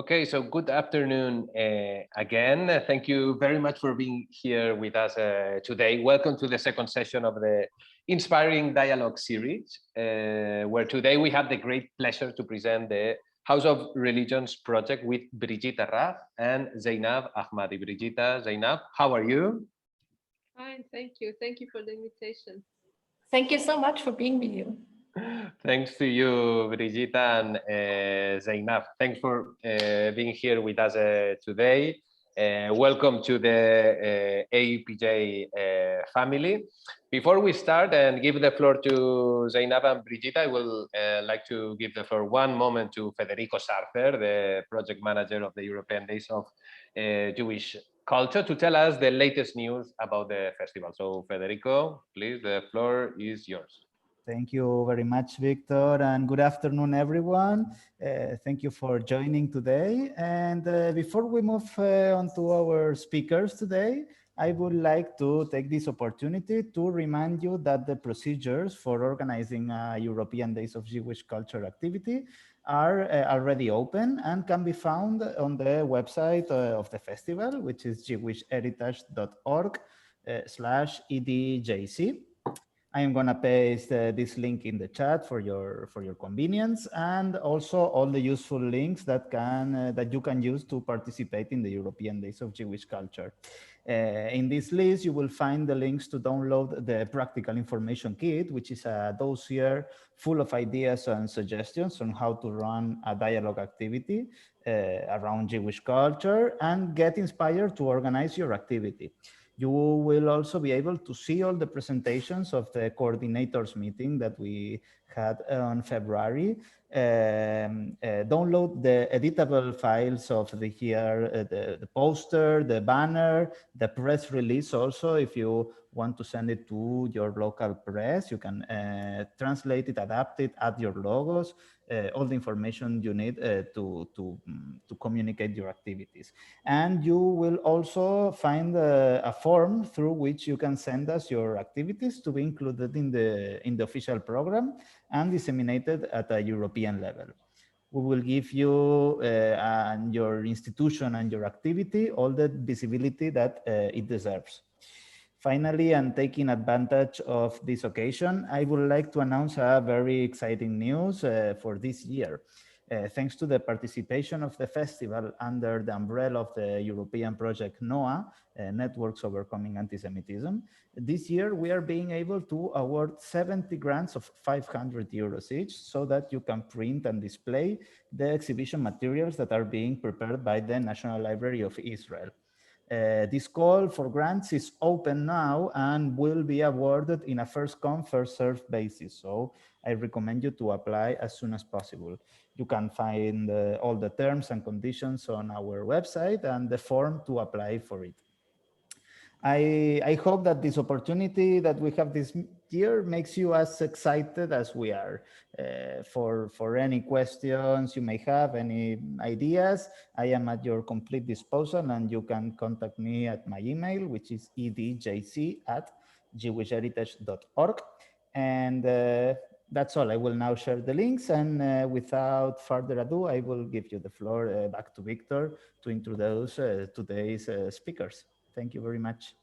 Okay, so good afternoon again. Thank you very much for being here with us today. Welcome to the second session of the Inspiring Dialogue series, where today we have the great pleasure to present the House of Religions project with Brigitte Raf and Zainab Ahmadi. Brigitte, Zainab, how are you? Fine, thank you. Thank you for the invitation. Thank you so much for being with you. Thanks to you, Brigitte and Zainab. Thanks for being here with us today. Welcome to the AEPJ family. Before we start and give the floor to Zainab and Brigitte, I will like to give the floor one moment to Federico Sarcer, the project manager of the European Days of Jewish Culture, to tell us the latest news about the festival. So Federico, please, the floor is yours. Thank you very much, Victor, and good afternoon, everyone. Thank you for joining today. And before we move on to our speakers today, I would like to take this opportunity to remind you that the procedures for organizing a European Days of Jewish Culture activity are already open and can be found on the website of the festival, which is jewishheritage.org/EDJC. I am gonna paste this link in the chat for your convenience, and also all the useful links that you can use to participate in the European Days of Jewish Culture. In this list, you will find the links to download the Practical Information Kit, which is a dossier full of ideas and suggestions on how to run a dialogue activity around Jewish culture and get inspired to organize your activity. You will also be able to see all the presentations of the coordinators meeting that we had on February. Download the editable files of the poster, the banner, the press release also. If you want to send it to your local press, you can translate it, adapt it, add your logos, all the information you need to communicate your activities. And you will also find a form through which you can send us your activities to be included in the official program and disseminated at a European level. We will give you and your institution and your activity all the visibility that it deserves. Finally, and taking advantage of this occasion, I would like to announce a very exciting news for this year. Thanks to the participation of the festival under the umbrella of the European project NOAH, Networks Overcoming Antisemitism, this year we are being able to award 70 grants of 500 euros each, so that you can print and display the exhibition materials that are being prepared by the National Library of Israel. This call for grants is open now and will be awarded in a first come, first served basis. So I recommend you to apply as soon as possible. You can find all the terms and conditions on our website and the form to apply for it. I hope that this opportunity that we have this year makes you as excited as we are. For any questions you may have, any ideas, I am at your complete disposal, and you can contact me at my email, which is edjc@jewishheritage.org. And that's all. I will now share the links, and without further ado, I will give you the floor back to Victor to introduce today's speakers. Thank you very much.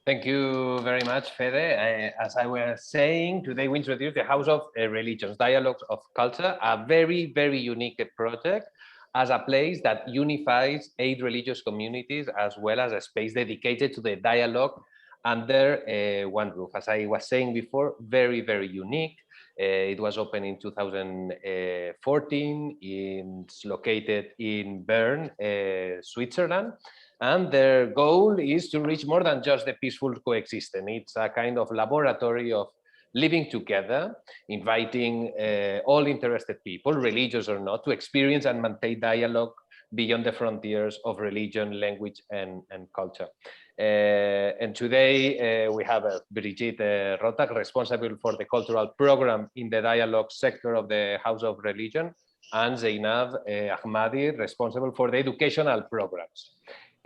Thank you very much, Fede. As I was saying, today we introduced the House of Religions, Dialogues of Culture, a very, very unique project as a place that unifies 8 religious communities, as well as a space dedicated to the dialogue under one roof. As I was saying before, very, very unique. It was opened in 2014. It's located in Bern, Switzerland. And their goal is to reach more than just the peaceful coexistence. It's a kind of laboratory of living together, inviting all interested people, religious or not, to experience and maintain dialogue beyond the frontiers of religion, language, and culture. And today we have Brigitte Rotak, responsible for the cultural program in the dialogue sector of the House of Religion, and Zainab Ahmadi, responsible for the educational programs.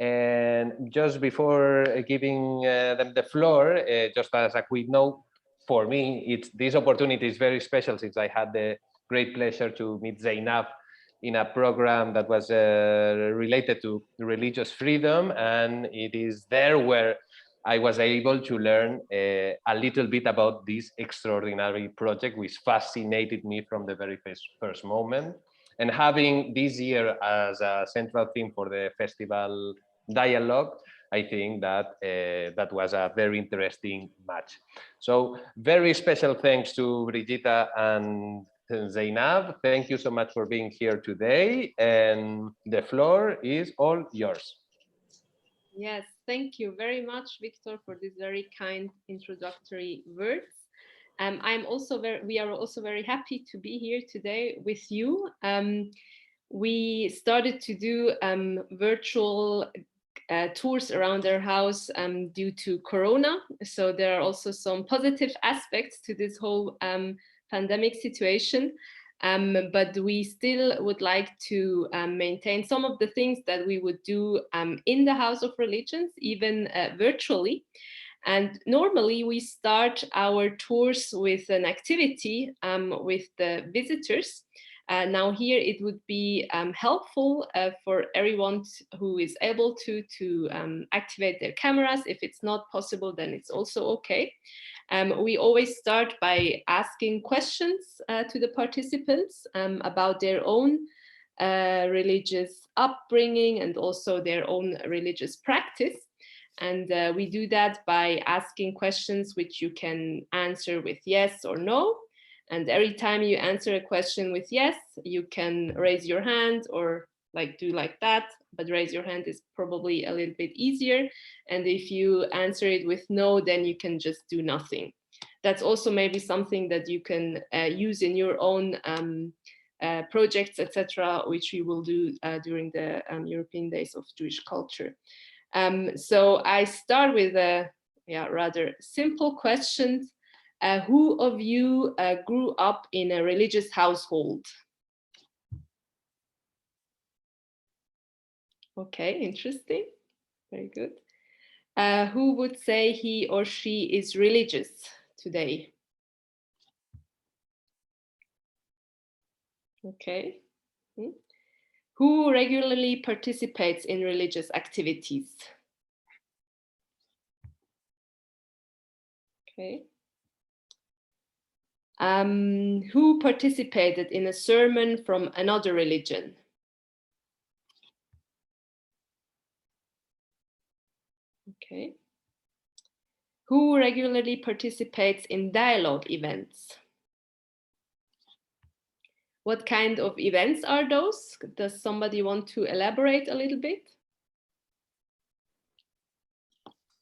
And just before giving them the floor, just as a quick note, for me, this opportunity is very special, since I had the great pleasure to meet Zainab in a program that was related to religious freedom, and it is there where I was able to learn a little bit about this extraordinary project, which fascinated me from the very first moment. And having this year as a central theme for the festival dialogue, I think that that was a very interesting match. So very special thanks to Brigitta and Zainab. Thank you so much for being here today. And the floor is all yours. Yes, thank you very much, Victor, for these very kind introductory words. We are also very happy to be here today with you. We started to do virtual tours around our house due to Corona. So there are also some positive aspects to this whole pandemic situation. But we still would like to maintain some of the things that we would do in the House of Religions, even virtually. And normally we start our tours with an activity with the visitors. Now here it would be helpful for everyone who is able to activate their cameras. If it's not possible, then it's also okay. We always start by asking questions to the participants about their own religious upbringing and also their own religious practice. And we do that by asking questions which you can answer with yes or no. And every time you answer a question with yes, you can raise your hand or do like that, but raise your hand is probably a little bit easier. And if you answer it with no, then you can just do nothing. That's also maybe something that you can use in your own projects, etc., which we will do during the European Days of Jewish Culture. So I start with a rather simple question. Who of you grew up in a religious household? Okay, interesting. Very good. Who would say he or she is religious today? Okay. Who regularly participates in religious activities? Okay. Who participated in a sermon from another religion? Okay. Who regularly participates in dialogue events? What kind of events are those? Does somebody want to elaborate a little bit?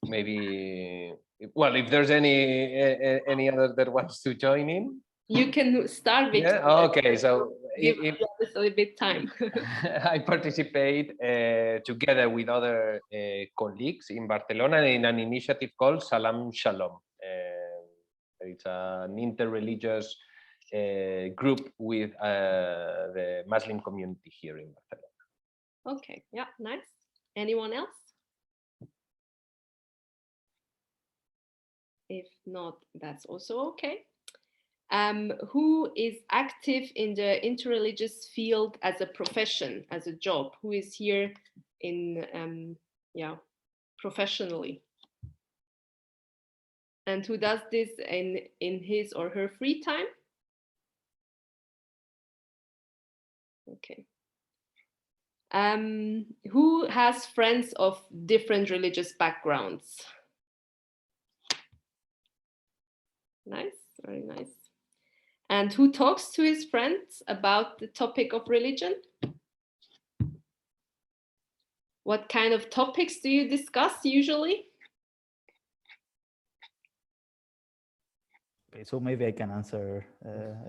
Maybe, well, if there's any other that wants to join in. You can start, Victor. Yeah, okay, so give us a little bit time. I participate together with other colleagues in Barcelona in an initiative called Salam Shalom. It's an interreligious group with the Muslim community here in Barcelona. Okay, yeah, nice. Anyone else? If not, that's also okay. Who is active in the interreligious field as a profession, as a job? Who is here in, professionally? And who does this in his or her free time? Okay. Who has friends of different religious backgrounds? Nice, very nice. And who talks to his friends about the topic of religion? What kind of topics do you discuss usually? Okay, so maybe I can answer,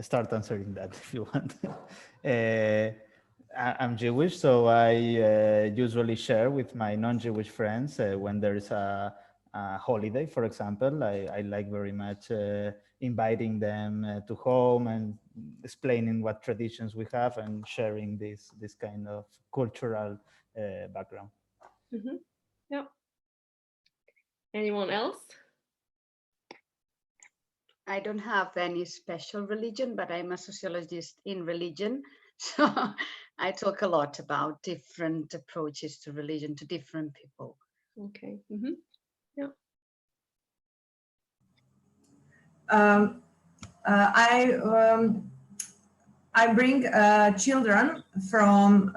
start answering that if you want. I'm Jewish, so I usually share with my non-Jewish friends when there is a holiday, for example. I like very much inviting them to home and explaining what traditions we have and sharing this kind of cultural background. Mm-hmm. Yeah. Anyone else? I don't have any special religion, but I'm a sociologist in religion. So I talk a lot about different approaches to religion to different people. Okay. Mm-hmm. Yeah. I bring children from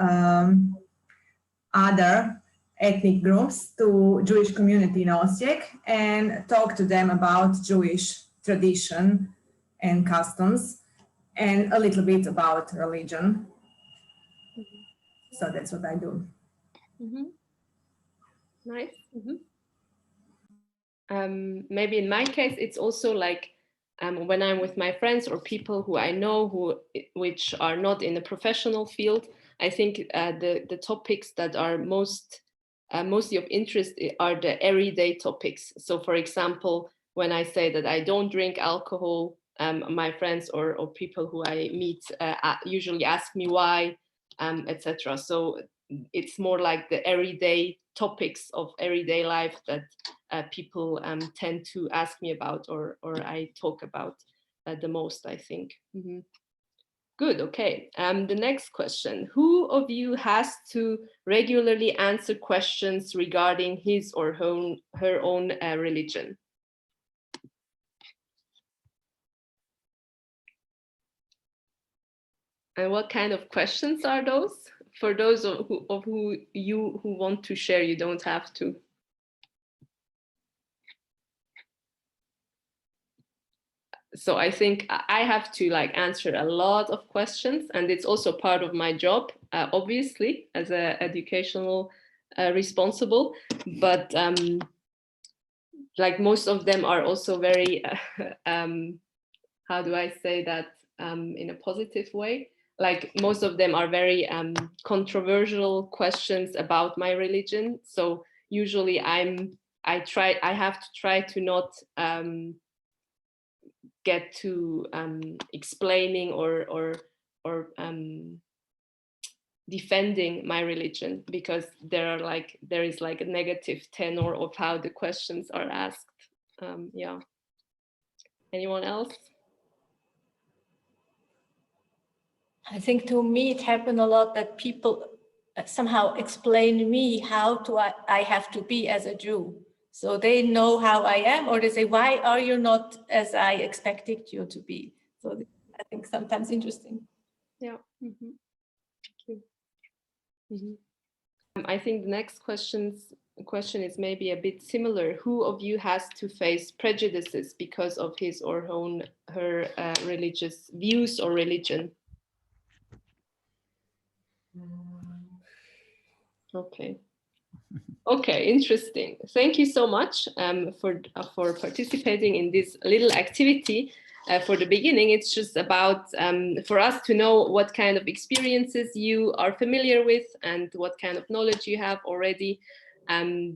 other ethnic groups to Jewish community in Osijek and talk to them about Jewish tradition and customs and a little bit about religion. So that's what I do. Mm-hmm. Nice. Mm-hmm. Maybe in my case, it's also like when I'm with my friends or people who I know which are not in the professional field, I think the topics that are mostly of interest are the everyday topics. So for example, when I say that I don't drink alcohol, my friends or people who I meet usually ask me why, etc. So it's more like the everyday topics of everyday life that people tend to ask me about or I talk about the most, I think. Mm-hmm. Good, okay. The next question. Who of you has to regularly answer questions regarding his or her own religion? And what kind of questions are those? For those who want to share, you don't have to. So I think I have to like answer a lot of questions, and it's also part of my job, obviously, as an educational responsible. But like most of them are also very, how do I say that in a positive way? Like most of them are very controversial questions about my religion. So usually I have to try to not get to explaining or defending my religion, because there is like a negative tenor of how the questions are asked. Yeah. Anyone else? I think to me it happened a lot that people somehow explain me how I have to be as a Jew. So they know how I am, or they say, why are you not as I expected you to be? So I think sometimes interesting. Yeah. Mm-hmm. Thank you. Mm-hmm. I think the next question is maybe a bit similar. Who of you has to face prejudices because of his or her religious views or religion? Okay. Okay, interesting. Thank you so much for participating in this little activity. For the beginning, it's just about for us to know what kind of experiences you are familiar with and what kind of knowledge you have already.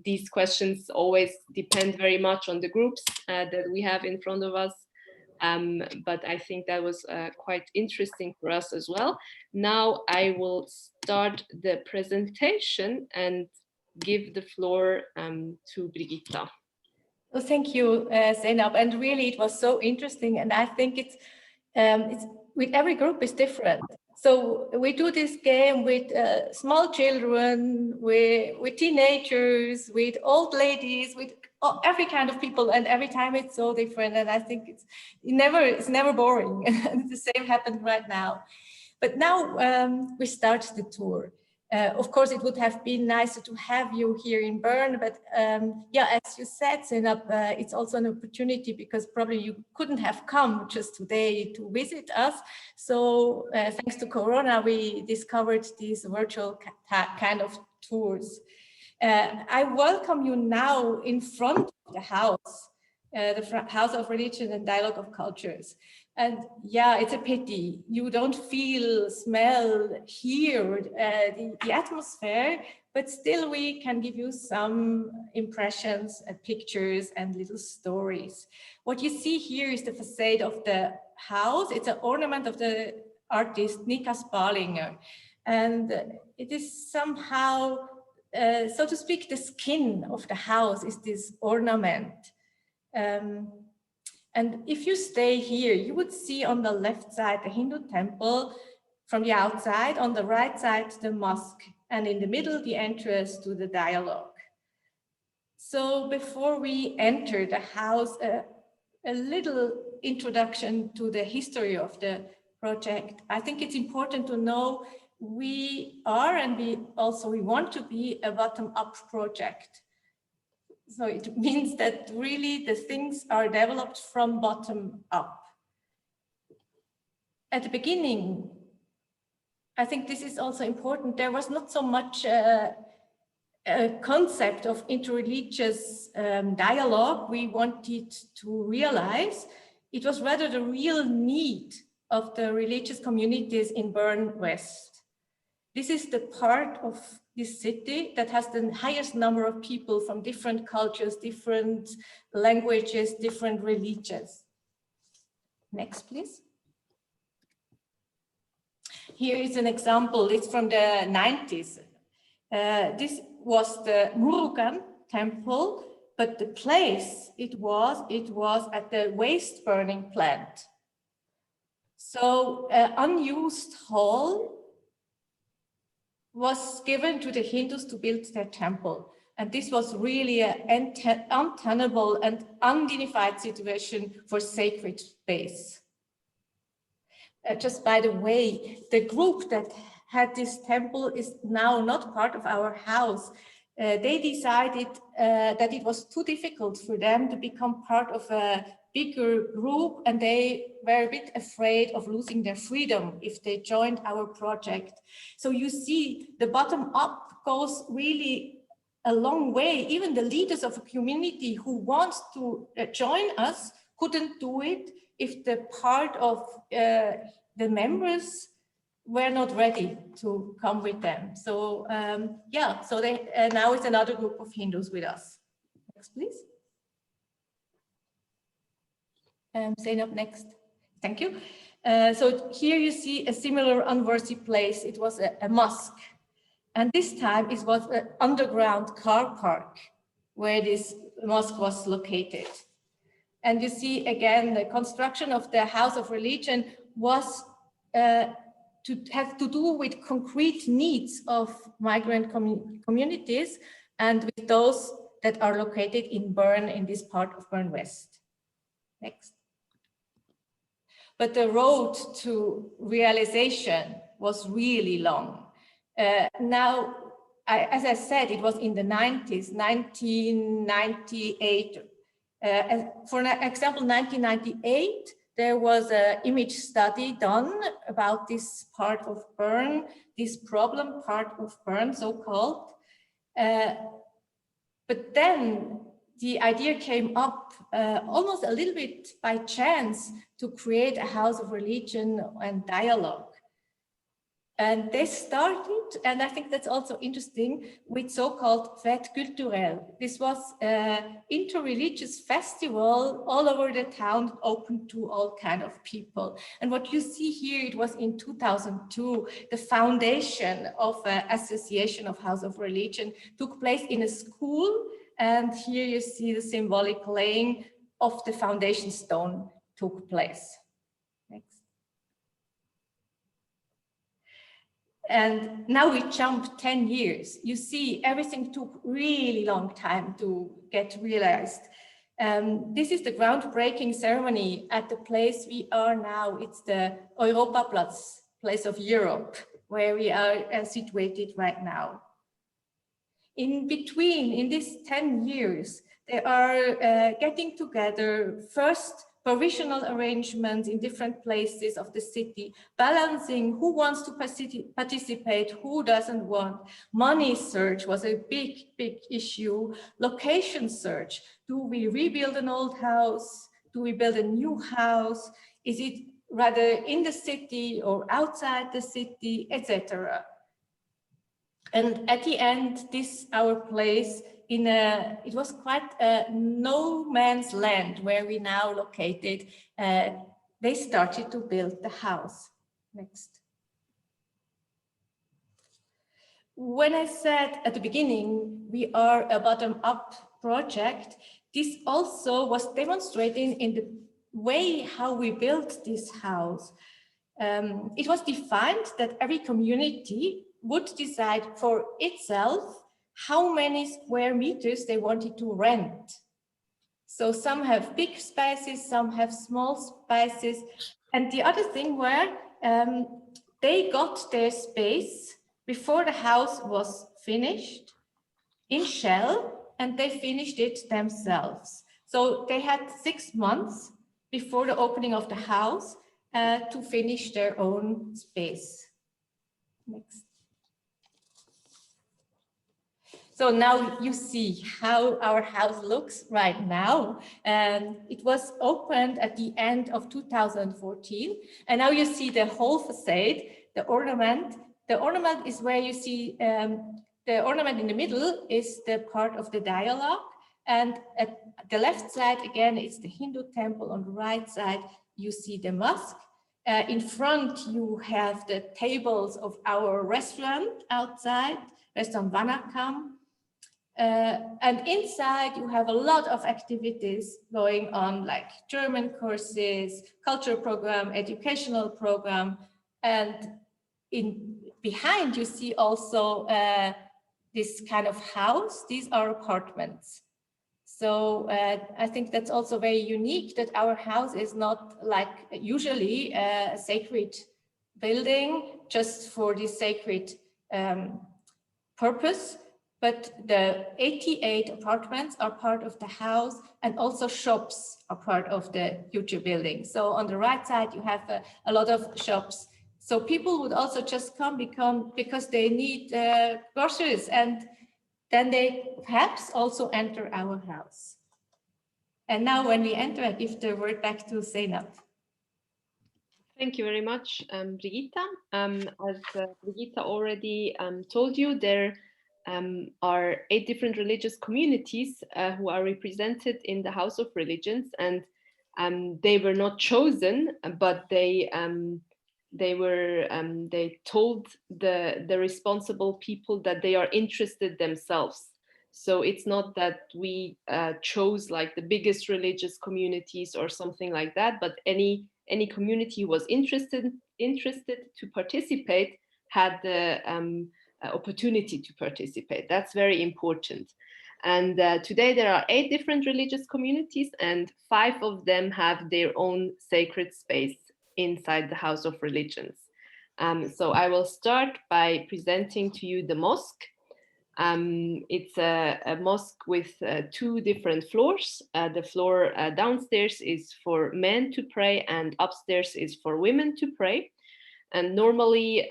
These questions always depend very much on the groups that we have in front of us. But I think that was quite interesting for us as well. Now I will start the presentation and give the floor to Brigitta. Well, thank you, Zainab. And really, it was so interesting. And I think it's with every group is different. So we do this game with small children, with teenagers, with old ladies, with every kind of people, and every time it's so different. And I think it's never boring. And the same happened right now. But now we start the tour. Of course, it would have been nicer to have you here in Bern, but yeah, as you said, Zainab, it's also an opportunity because probably you couldn't have come just today to visit us. So thanks to Corona, we discovered these virtual kind of tours. I welcome you now in front of the house. The House of Religion and Dialogue of Cultures. And yeah, it's a pity. You don't feel, smell, hear the atmosphere, but still we can give you some impressions and pictures and little stories. What you see here is the facade of the house. It's an ornament of the artist Nika Sparlinger. And it is somehow, so to speak, the skin of the house is this ornament. And if you stay here, you would see on the left side the Hindu temple. From the outside, on the right side, the mosque, and in the middle, the entrance to the dialogue. So before we enter the house, a little introduction to the history of the project. I think it's important to know we are, and we want to be, a bottom-up project. So it means that really the things are developed from bottom up. At the beginning, I think this is also important, there was not so much a concept of interreligious dialogue we wanted to realize. It was rather the real need of the religious communities in Bern West. This is the part of this city that has the highest number of people from different cultures, different languages, different religions. Next, please. Here is an example, it's from the 90s. This was the Murugan Temple, but the place it was at the waste burning plant. So unused hall was given to the Hindus to build their temple. And this was really an untenable and undignified situation for sacred space. Just by the way, the group that had this temple is now not part of our house. They decided that it was too difficult for them to become part of a bigger group, and they were a bit afraid of losing their freedom if they joined our project. So you see, the bottom up goes really a long way. Even the leaders of a community who wants to join us couldn't do it if the part of the members were not ready to come with them. So yeah, so they, now it's another group of Hindus with us. Next, please. Zainab, next. Thank you. So here you see a similar unworthy place. It was a mosque. And this time it was an underground car park where this mosque was located. And you see again, the construction of the house of religion was to have to do with concrete needs of migrant communities and with those that are located in Bern, in this part of Bern West. Next. But the road to realization was really long. Now, as I said, it was in the 90s, 1998. For example, 1998, there was an image study done about this part of Bern, this problem part of Bern, so-called. But then the idea came up almost a little bit by chance to create a house of religion and dialogue. And they started, and I think that's also interesting, with so-called fête culturelle. This was an interreligious festival all over the town, open to all kinds of people. And what you see here, it was in 2002, the foundation of an association of House of Religion took place in a school. And here you see the symbolic laying of the foundation stone took place. Next. And now we jump 10 years. You see, everything took really long time to get realized. This is the groundbreaking ceremony at the place we are now. It's the Europaplatz, place of Europe, where we are situated right now. In between, in these 10 years, they are getting together first provisional arrangements in different places of the city, balancing who wants to participate, who doesn't want. Money search was a big, big issue. Location search. Do we rebuild an old house? Do we build a new house? Is it rather in the city or outside the city, etc.? And at the end, this, our place, it was quite a no man's land where we now located. They started to build the house. Next. When I said at the beginning, we are a bottom-up project, this also was demonstrating in the way how we built this house. it was defined that every community would decide for itself how many square meters they wanted to rent. So some have big spaces, some have small spaces. And the other thing were they got their space before the house was finished in shell, and they finished it themselves. So they had 6 months before the opening of the house to finish their own space. Next. So now you see how our house looks right now. It was opened at the end of 2014. And now you see the whole facade, the ornament. The ornament is where you see the ornament in the middle is the part of the dialogue. And at the left side, again, it's the Hindu temple. On the right side, you see the mosque. In front, you have the tables of our restaurant outside, Restaurant Vanakam. And inside, you have a lot of activities going on, like German courses, cultural program, educational program. And behind, you see also this kind of house. These are apartments. So I think that's also very unique that our house is not like usually a sacred building just for this sacred purpose, but the 88 apartments are part of the house, and also shops are part of the future building. So on the right side, you have a lot of shops. So people would also just come because they need groceries, and then they perhaps also enter our house. And now when we enter, I give the word back to Zeynep. Thank you very much, Brigitta. As Brigitta already told you, there are 8 different religious communities who are represented in the House of Religions, and they were not chosen, but they told the responsible people that they are interested themselves. So it's not that we chose like the biggest religious communities or something like that, but any community who was interested to participate had the opportunity to participate. That's very important. And today there are 8 different religious communities, and 5 of them have their own sacred space inside the House of Religions. So I will start by presenting to you the mosque. It's a mosque with 2 different floors. The floor downstairs is for men to pray, and upstairs is for women to pray. And normally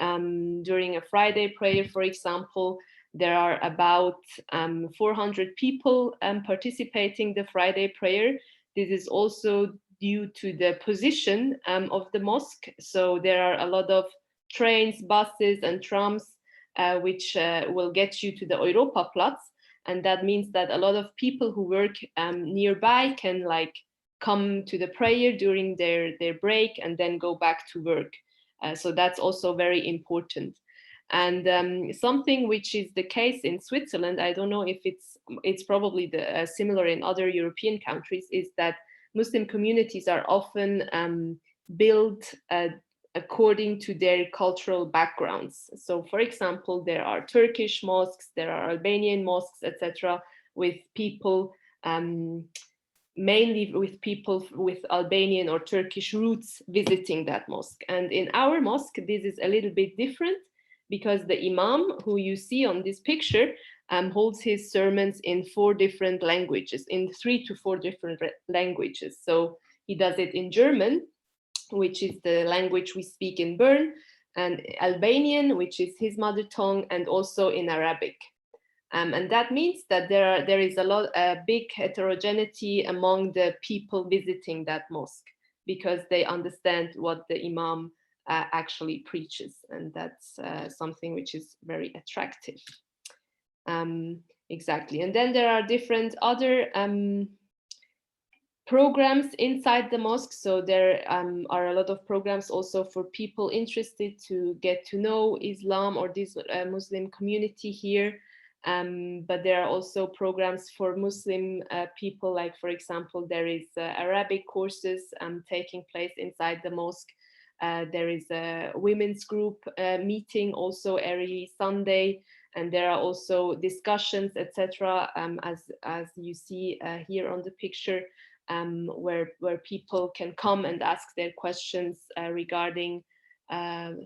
during a Friday prayer, for example, there are about 400 people participating the Friday prayer. This is also due to the position of the mosque. So there are a lot of trains, buses, and trams which will get you to the Europaplatz. And that means that a lot of people who work nearby can like come to the prayer during their break and then go back to work. So that's also very important. And something which is the case in Switzerland, I don't know if it's probably similar in other European countries, is that Muslim communities are often built according to their cultural backgrounds. So for example, there are Turkish mosques, there are Albanian mosques, etc., with people, mainly with people with Albanian or Turkish roots visiting that mosque. And in our mosque, this is a little bit different, because the imam who you see on this picture holds his sermons in 4 different languages, in 3 to 4 different languages. So he does it in German, which is the language we speak in Bern, and Albanian, which is his mother tongue, and also in Arabic. And that means that there is a big heterogeneity among the people visiting that mosque, because they understand what the imam actually preaches, and that's something which is very attractive. Exactly. And then there are different other programs inside the mosque. So there are a lot of programs also for people interested to get to know Islam or this Muslim community here. But there are also programs for Muslim people, like, for example, there is Arabic courses taking place inside the mosque. There is a women's group meeting also every Sunday, and there are also discussions, etc. As you see here on the picture, where people can come and ask their questions regarding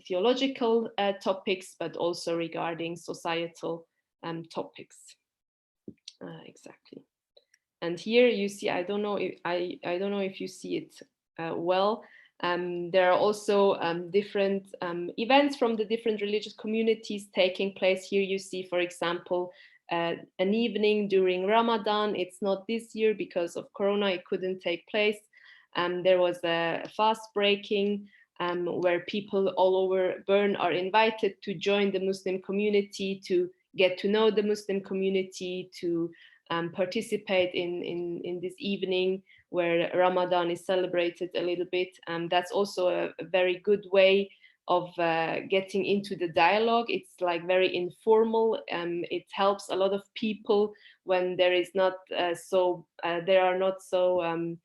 theological topics, but also regarding societal topics. Exactly. And here you see, I don't know if you see it well. There are also different events from the different religious communities taking place. Here you see, for example, an evening during Ramadan. It's not this year because of Corona, it couldn't take place. There was a fast breaking where people all over Bern are invited to join the Muslim community, to get to know the Muslim community, to participate in this evening where Ramadan is celebrated a little bit. That's also a very good way of getting into the dialogue. It's like very informal. It helps a lot of people when there is not there are not so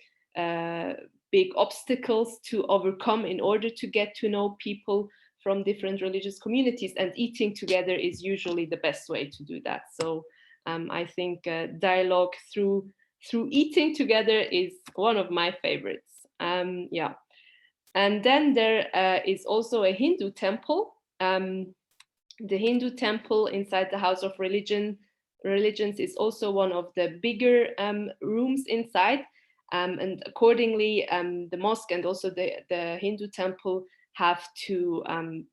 big obstacles to overcome in order to get to know people from different religious communities, and eating together is usually the best way to do that. So I think dialogue through eating together is one of my favorites. Yeah. And then there is also a Hindu temple. The Hindu temple inside the House of Religions is also one of the bigger rooms inside. And accordingly, the mosque and also the Hindu temple have to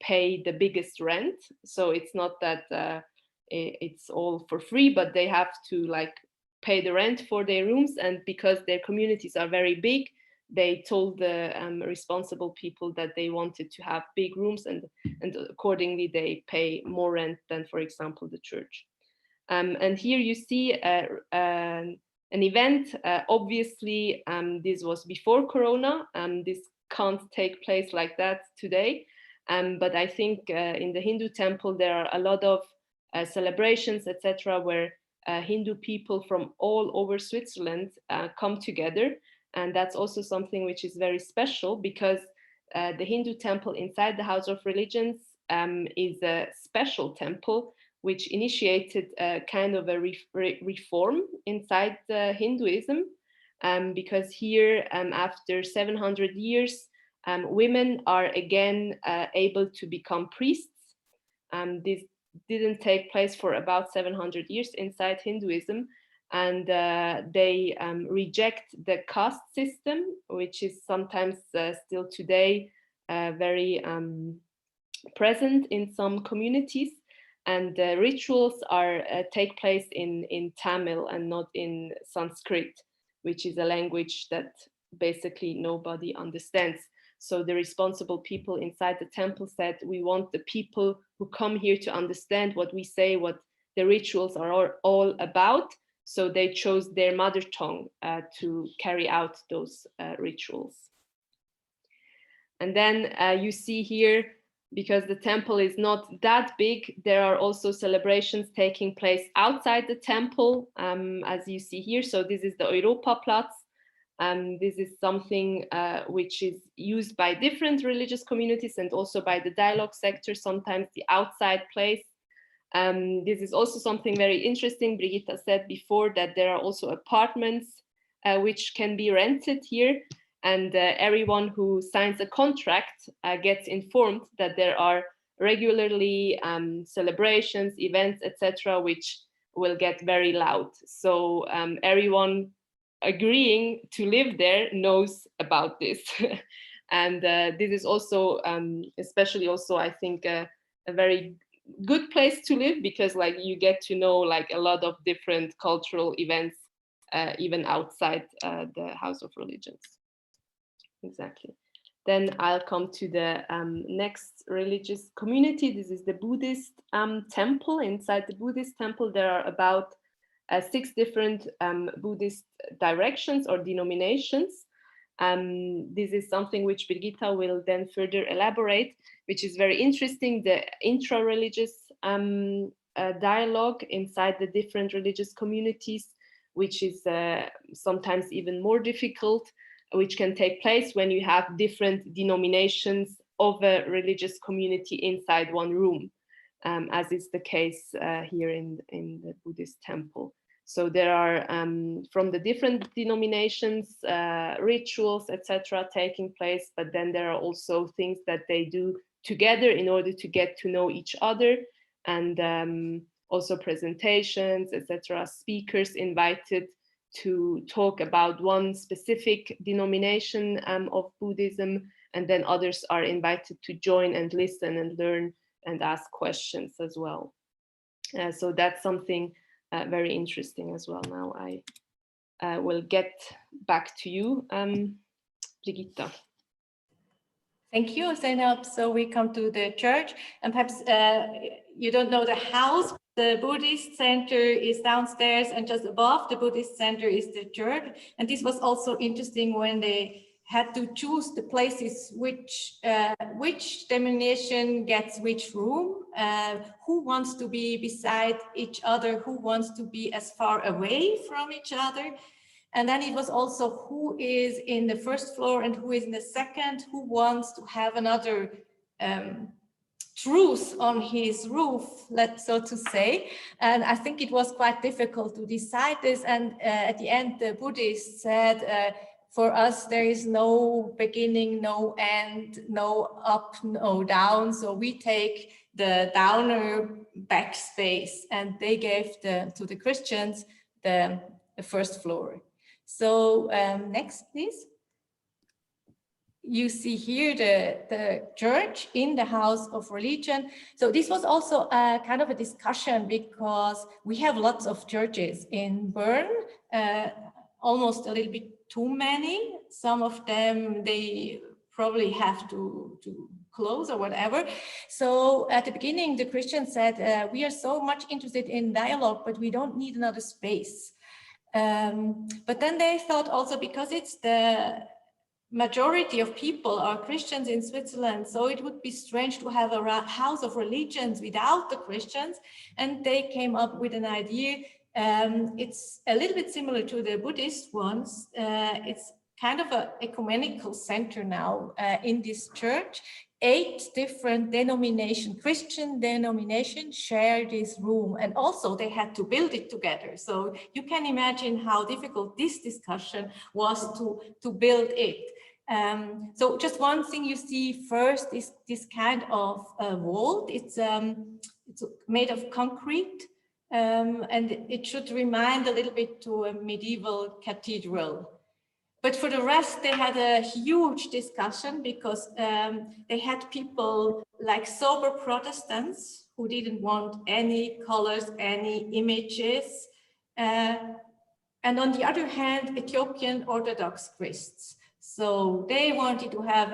pay the biggest rent. So it's not that it's all for free, but they have to like pay the rent for their rooms. And because their communities are very big, they told the responsible people that they wanted to have big rooms, and accordingly they pay more rent than, for example, the church. And here you see an event. Obviously, this was before Corona. This can't take place like that today. But I think in the Hindu temple, there are a lot of celebrations, etc., where Hindu people from all over Switzerland come together. And that's also something which is very special, because the Hindu temple inside the House of Religions is a special temple which initiated a kind of a reform inside Hinduism, because here, after 700 years, women are again able to become priests. This didn't take place for about 700 years inside Hinduism, and they reject the caste system, which is sometimes still today very present in some communities. And the rituals take place in Tamil and not in Sanskrit, which is a language that basically nobody understands. So the responsible people inside the temple said, we want the people who come here to understand what we say, what the rituals are all about. So they chose their mother tongue to carry out those rituals. And then you see here, because the temple is not that big, there are also celebrations taking place outside the temple, as you see here. So this is the Europaplatz. This is something which is used by different religious communities and also by the dialogue sector, sometimes the outside place. This is also something very interesting. Brigitta said before that there are also apartments which can be rented here, and everyone who signs a contract gets informed that there are regularly celebrations, events, etc., which will get very loud. So everyone agreeing to live there knows about this. And this is also, especially also, I think, a very good place to live, because like you get to know like a lot of different cultural events even outside the House of Religions. Exactly. Then I'll come to the next religious community. This is the Buddhist temple. Inside the Buddhist temple, there are about 6 different Buddhist directions or denominations. This is something which Brigitta will then further elaborate, which is very interesting, the intra-religious dialogue inside the different religious communities, which is sometimes even more difficult, which can take place when you have different denominations of a religious community inside one room, as is the case here in the Buddhist temple. So there are, from the different denominations, rituals, etc. taking place, but then there are also things that they do together in order to get to know each other, and also presentations, etc. Speakers invited to talk about one specific denomination of Buddhism, and then others are invited to join and listen and learn and ask questions as well. So that's something very interesting as well. Now I will get back to you, Brigitta. Thank you, Zainab. So we come to the church, and perhaps you don't know the house. The Buddhist center is downstairs, and just above the Buddhist center is the church. And this was also interesting when they had to choose the places, which denomination gets which room, who wants to be beside each other, who wants to be as far away from each other. And then it was also who is in the first floor and who is in the second, who wants to have another truth on his roof, so to say. And I think it was quite difficult to decide this. And at the end, the Buddhist said, for us, there is no beginning, no end, no up, no down. So we take the downer backspace, and they gave to the Christians the first floor. So next, please. You see here the church in the house of religion. So this was also kind of a discussion, because we have lots of churches in Bern, almost a little bit too many. Some of them, they probably have to close or whatever. So at the beginning, the Christians said, we are so much interested in dialogue, but we don't need another space. But then they thought also, because it's the majority of people are Christians in Switzerland, so it would be strange to have a house of religions without the Christians. And they came up with an idea. It's a little bit similar to the Buddhist ones. It's kind of an ecumenical center now in this church. 8 different denominations, Christian denominations, share this room, and also they had to build it together. So you can imagine how difficult this discussion was to build it. So just one thing you see first is this kind of vault. It's made of concrete, and it should remind a little bit to a medieval cathedral. But for the rest, they had a huge discussion, because they had people like sober Protestants who didn't want any colors, any images. And on the other hand, Ethiopian Orthodox Christians. So they wanted to have,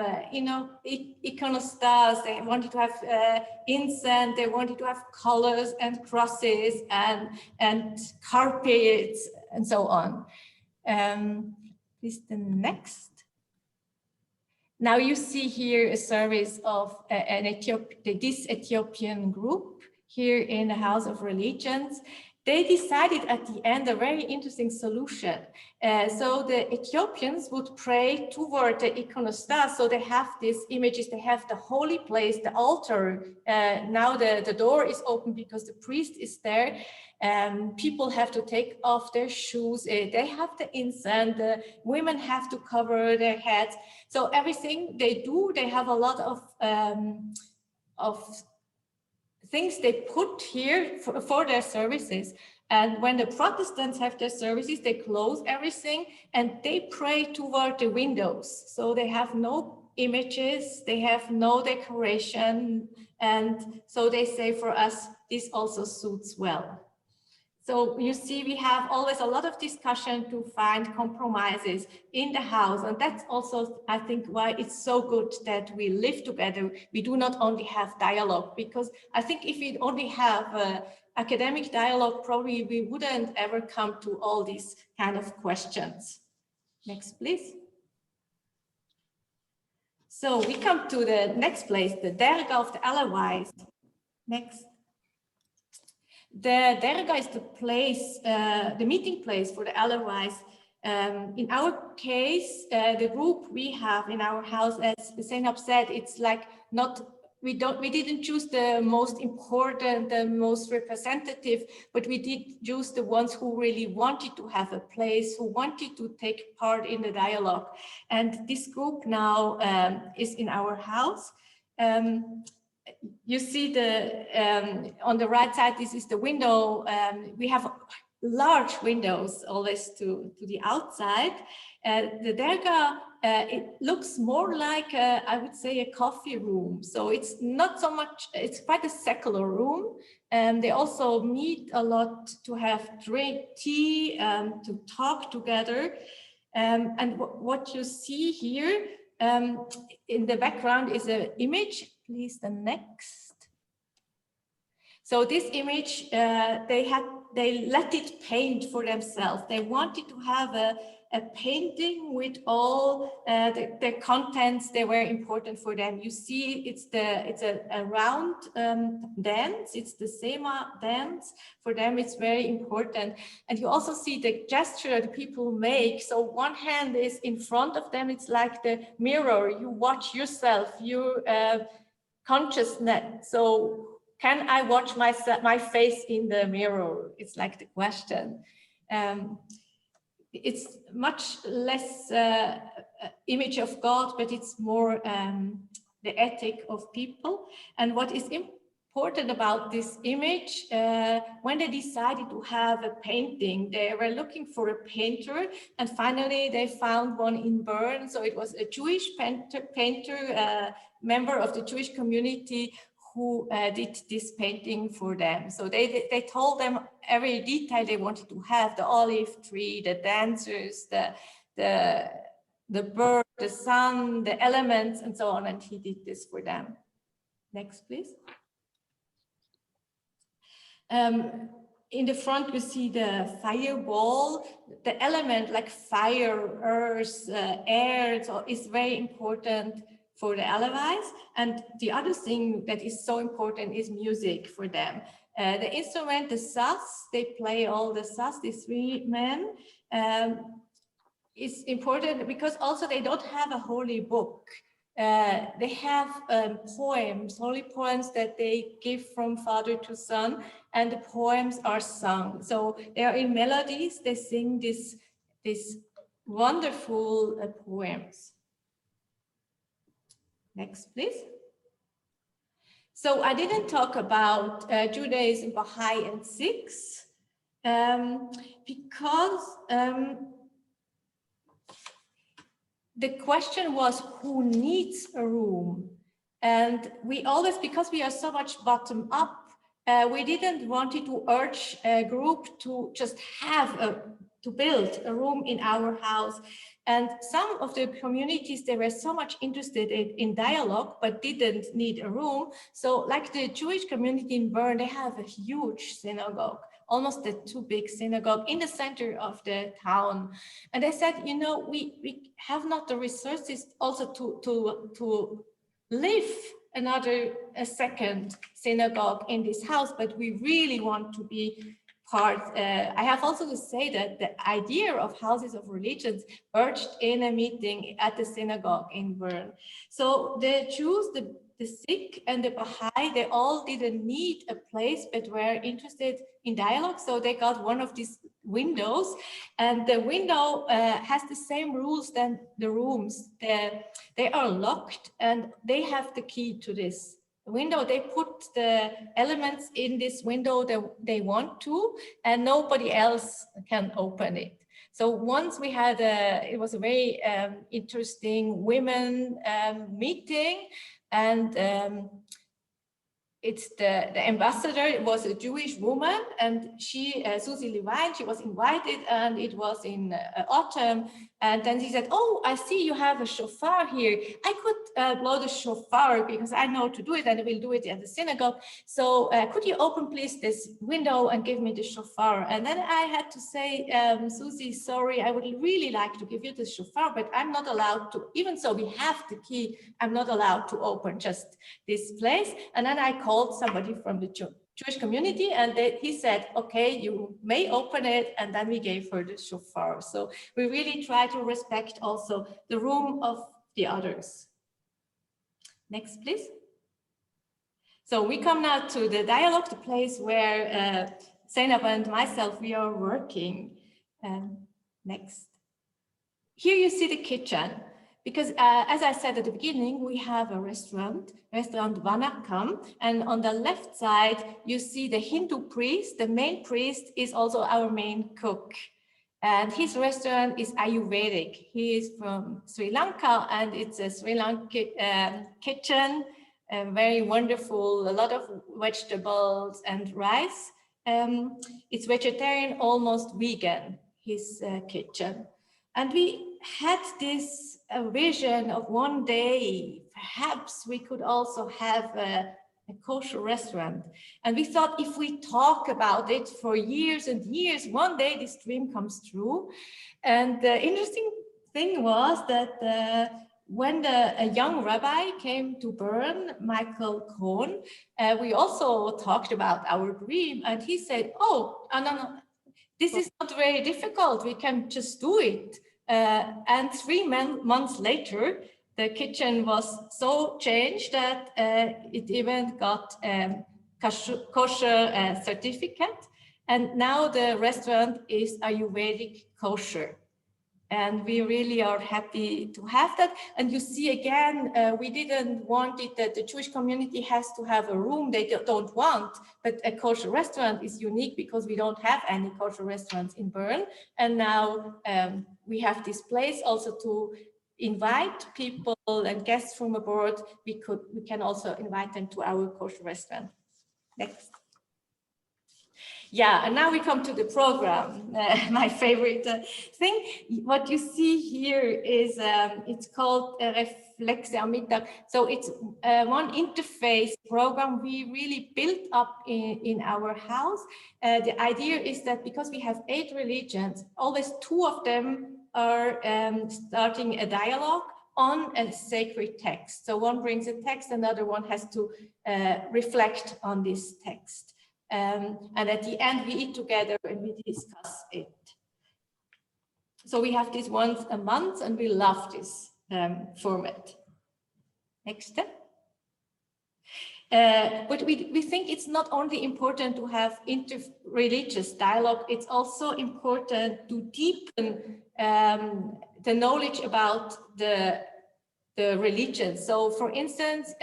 iconostas, they wanted to have incense, they wanted to have colors and crosses and carpets and so on. Please, the next. Now you see here a service of this Ethiopian group here in the House of Religions. They decided at the end a very interesting solution. So the Ethiopians would pray toward the iconostas. So they have these images, they have the holy place, the altar. Now the door is open because the priest is there. People have to take off their shoes. They have the incense. The women have to cover their heads. So everything they do, they have a lot of things they put here for their services. And when the Protestants have their services, they close everything and they pray toward the windows. So they have no images, they have no decoration. And so they say, for us, this also suits well. So you see, we have always a lot of discussion to find compromises in the house. And that's also, I think, why it's so good that we live together. We do not only have dialogue, because I think if we only have academic dialogue, probably we wouldn't ever come to all these kind of questions. Next, please. So we come to the next place, the Derga of the Alevis. Next. The Derga is the place, the meeting place for the Alevis. In our case, the group we have in our house, as Zainab said, it's like not, we didn't choose the most important, the most representative, but we did choose the ones who really wanted to have a place, who wanted to take part in the dialogue. And this group now is in our house. You see on the right side, this is the window. We have large windows always to the outside. The derga, it looks more like, I would say, a coffee room. So it's not so much, it's quite a secular room. They also meet a lot to have tea, to talk together. And what you see here in the background is an image. Please, the next. So this image, they let it paint for themselves. They wanted to have a painting with all the contents that were important for them. You see, it's a round dance. It's the Sema dance. For them, it's very important. And you also see the gesture the people make. So one hand is in front of them. It's like the mirror. You watch yourself, your consciousness. So can I watch my face in the mirror? It's like the question. It's much less image of God, but it's more the ethic of people. And what is important about this image, when they decided to have a painting, they were looking for a painter, and finally they found one in Bern. So it was a Jewish painter, member of the Jewish community, who did this painting for them. So they told them every detail they wanted to have: the olive tree, the dancers, the bird, the sun, the elements, and so on. And he did this for them. Next, please. In the front, you see the fireball. The element like fire, earth, air, so is very important for the Alevis. And the other thing that is so important is music for them. The instrument, the saz, they play all the saz, these three men. Is important because also they don't have a holy book. They have poems, holy poems that they give from father to son, and the poems are sung. So they are in melodies, they sing these wonderful poems. Next, please. So I didn't talk about Judaism, Baha'i and Sikhs because the question was who needs a room? And we always, because we are so much bottom up, we didn't want to urge a group to just have to build a room in our house. And some of the communities, they were so much interested in dialogue, but didn't need a room. So like the Jewish community in Bern, they have a huge synagogue, almost a too big synagogue in the center of the town. And they said, you know, we have not the resources also to live a second synagogue in this house, but we really want to be part. I have also to say that the idea of houses of religions urged in a meeting at the synagogue in Bern. So the Jews, the Sikh and the Baha'i, they all didn't need a place, but were interested in dialogue. So they got one of these windows, and the window has the same rules than the rooms. They are locked, and they have the key to this window. They put the elements in this window that they want to, and nobody else can open it. So once we had it was a very interesting women meeting, and it's the ambassador. It was a Jewish woman, and she, Susie Levine, she was invited, and it was in autumn. And then she said, "Oh, I see you have a shofar here. I could blow the shofar because I know to do it, and I will do it at the synagogue. So could you open please this window and give me the shofar?" And then I had to say, "Susie, sorry, I would really like to give you the shofar, but I'm not allowed to, even so we have the key, I'm not allowed to open just this place." And then I called somebody from the Jewish community, and he said, okay, you may open it, and then we gave her the shofar. So we really try to respect also the room of the others. Next, please. So we come now to the dialogue, the place where Zainab and myself, we are working. Next. Here you see the kitchen. Because as I said at the beginning, we have a restaurant Vanakam, and on the left side, you see the Hindu priest. The main priest is also our main cook. And his restaurant is Ayurvedic. He is from Sri Lanka, and it's a Sri Lankan kitchen, very wonderful, a lot of vegetables and rice. It's vegetarian, almost vegan, his kitchen. And we had this vision of one day, perhaps we could also have a kosher restaurant. And we thought if we talk about it for years and years, one day this dream comes true. And the interesting thing was that when a young rabbi came to Bern, Michael Krohn, we also talked about our dream, and he said, oh, no, this is not very difficult, we can just do it. And 3 months later, the kitchen was so changed that it even got kosher certificate. And now the restaurant is Ayurvedic kosher. And we really are happy to have that. And you see again, we didn't want it that the Jewish community has to have a room they don't want, but a kosher restaurant is unique because we don't have any kosher restaurants in Bern. And now we have this place also to invite people and guests from abroad. We can also invite them to our kosher restaurant. Next. Yeah, and now we come to the program, my favorite thing. What you see here is, it's called Reflexe am Mittag. So it's one interface program we really built up in our house. The idea is that because we have 8 religions, always 2 of them are starting a dialogue on a sacred text. So one brings a text, another one has to reflect on this text. And at the end, we eat together and we discuss it. So we have this once a month, and we love this format. Next step. But we think it's not only important to have inter-religious dialogue, it's also important to deepen the knowledge about the religion. So for instance,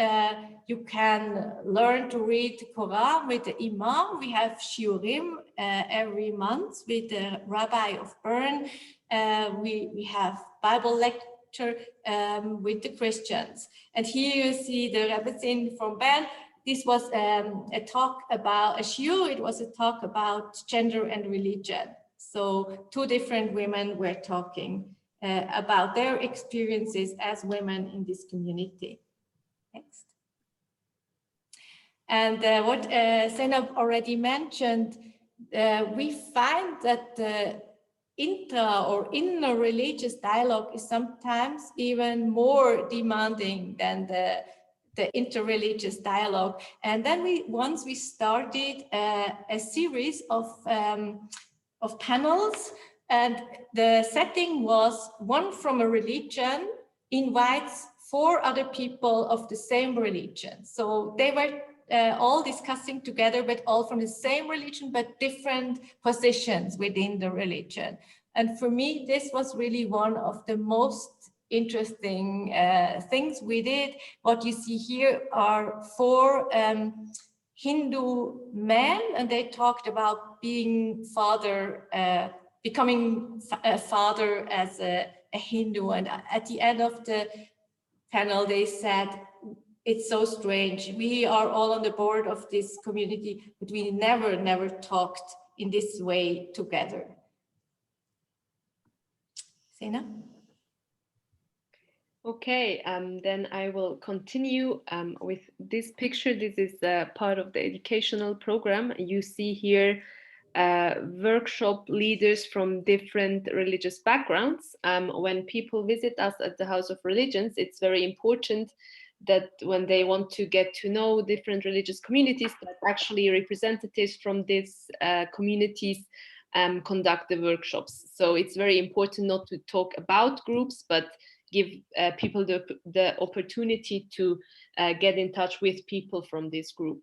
you can learn to read the Quran with the Imam. We have shiurim every month with the Rabbi of Bern. We have Bible lecture with the Christians. And here you see the Rebbetzin from Bern. This was a talk about a shiur. It was a talk about gender and religion. So 2 different women were talking about their experiences as women in this community. Next. And what Zainab already mentioned, we find that the intra or inner religious dialogue is sometimes even more demanding than the interreligious dialogue. And then once we started a series of panels, and the setting was one from a religion invites 4 other people of the same religion. So they were all discussing together, but all from the same religion, but different positions within the religion. And for me, this was really one of the most interesting things we did. What you see here are 4 Hindu men, and they talked about being becoming a father as a Hindu. And at the end of the panel, they said, it's so strange. We are all on the board of this community, but we never talked in this way together. Sena? Okay, then I will continue with this picture. This is part of the educational program. You see here workshop leaders from different religious backgrounds. When people visit us at the House of Religions, it's very important that when they want to get to know different religious communities, that actually representatives from these communities conduct the workshops. So it's very important not to talk about groups, but give people the opportunity to get in touch with people from this group.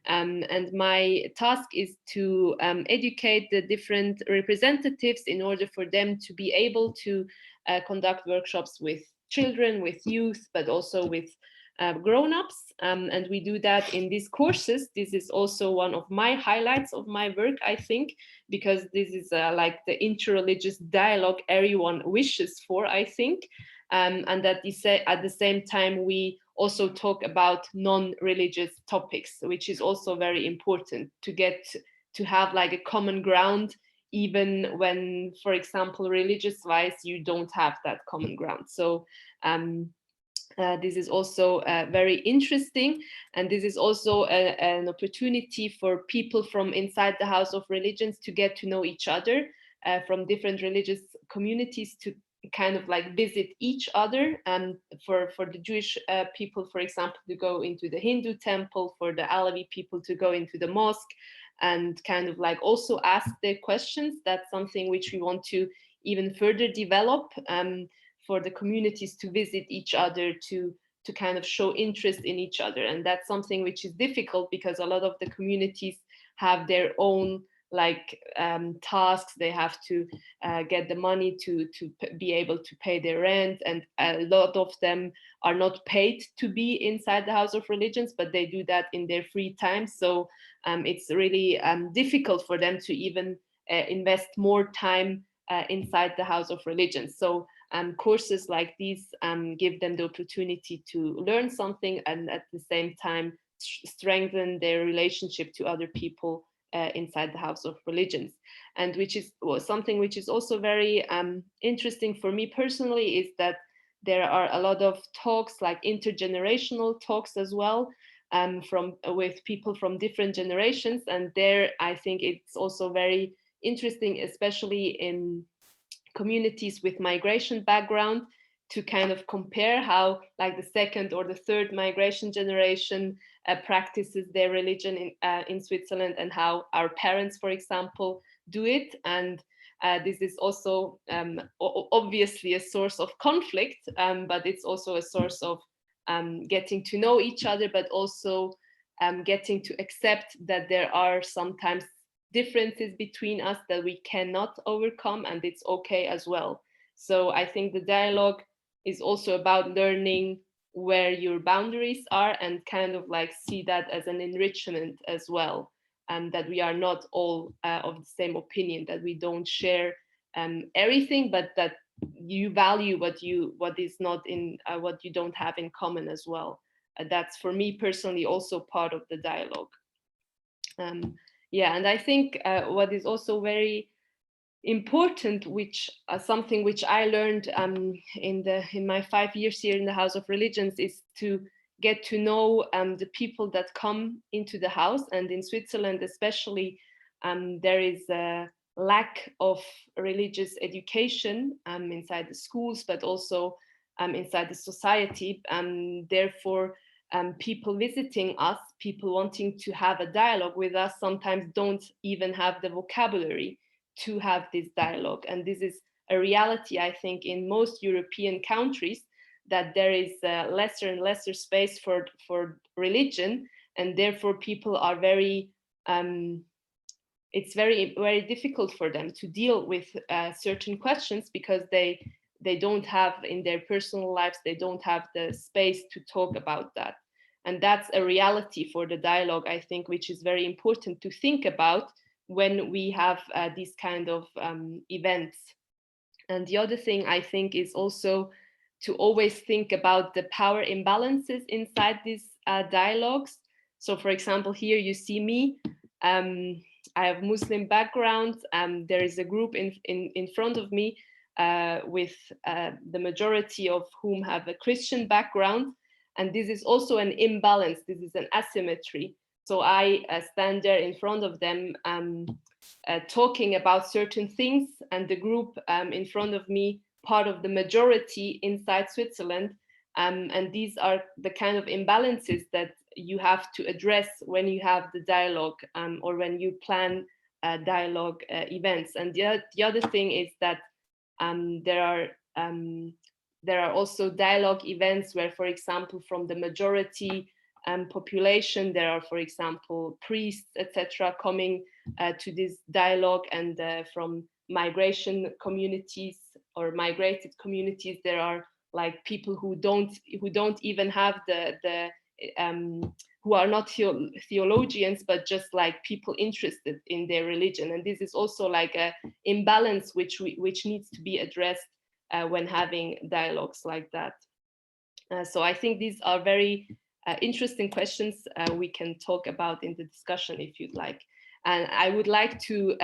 And my task is to educate the different representatives in order for them to be able to conduct workshops with children, with youth, but also with grown-ups. And we do that in these courses. This is also one of my highlights of my work, I think, because this is like the interreligious dialogue everyone wishes for, I think. And that at the same time, we also talk about non-religious topics, which is also very important to get to have like a common ground, even when, for example, religious-wise, you don't have that common ground. So this is also very interesting, and this is also an opportunity for people from inside the House of Religions to get to know each other, from different religious communities, to kind of like visit each other, and for the Jewish people, for example, to go into the Hindu temple, for the Alevi people to go into the mosque, and kind of like also ask their questions. That's something which we want to even further develop, for the communities to visit each other, to kind of show interest in each other. And that's something which is difficult because a lot of the communities have their own like tasks. They have to get the money to be able to pay their rent, and a lot of them are not paid to be inside the House of Religions, but they do that in their free time. So it's really difficult for them to even invest more time inside the House of Religions. So courses like these give them the opportunity to learn something, and at the same time strengthen their relationship to other people inside the House of Religions. And which is something which is also very interesting for me personally, is that there are a lot of talks, like intergenerational talks as well, with people from different generations. And there I think it's also very interesting, especially in communities with migration background, to kind of compare how like the second or the third migration generation practices their religion in Switzerland, and how our parents, for example, do it. And this is also obviously a source of conflict, but it's also a source of getting to know each other, but also getting to accept that there are sometimes differences between us that we cannot overcome, and it's okay as well. So I think the dialogue is also about learning where your boundaries are, and kind of like see that as an enrichment as well, and that we are not all of the same opinion, that we don't share everything, but that you value what is not in what you don't have in common as well. That's for me personally also part of the dialogue. Yeah, and I think what is also very important, which something which I learned in my 5 years here in the House of Religions, is to get to know the people that come into the house. And in Switzerland especially, there is a lack of religious education inside the schools, but also inside the society. Therefore, people visiting us, people wanting to have a dialogue with us, sometimes don't even have the vocabulary to have this dialogue. And this is a reality, I think, in most European countries, that there is lesser and lesser space for religion, and therefore people are very, it's very, very difficult for them to deal with certain questions, because they don't have in their personal lives, they don't have the space to talk about that. And that's a reality for the dialogue, I think, which is very important to think about when we have these kind of events. And the other thing I think is also to always think about the power imbalances inside these dialogues. So for example, here you see me, I have Muslim background, there is a group in front of me with the majority of whom have a Christian background. And this is also an imbalance, this is an asymmetry. So I stand there in front of them talking about certain things, and the group in front of me, part of the majority inside Switzerland, And these are the kind of imbalances that you have to address when you have the dialogue or when you plan dialogue events. And the other thing is that there are also dialogue events where, for example, from the majority population, there are, for example, priests, etc., coming to this dialogue, and from migration communities or migrated communities, there are like people who don't even have who are not theologians, but just like people interested in their religion. And this is also like a imbalance which needs to be addressed when having dialogues like that. So I think these are very interesting questions we can talk about in the discussion if you'd like. And I would like to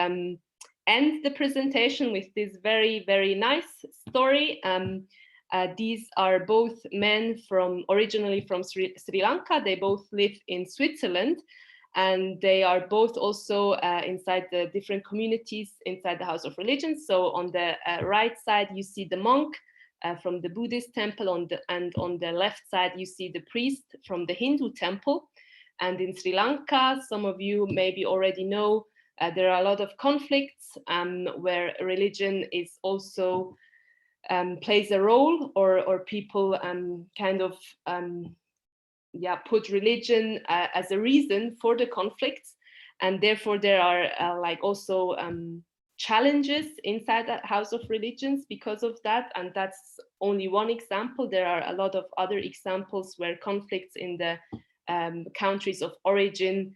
end the presentation with this very, very nice story. These are both men originally from Sri Lanka. They both live in Switzerland, and they are both also inside the different communities inside the House of Religions. So on the right side, you see the monk from the Buddhist temple, and on the left side, you see the priest from the Hindu temple. And in Sri Lanka, some of you maybe already know, there are a lot of conflicts where religion is also plays a role, or people kind of put religion as a reason for the conflicts, and therefore there are like also challenges inside the House of Religions because of that. And that's only one example. There are a lot of other examples where conflicts in the countries of origin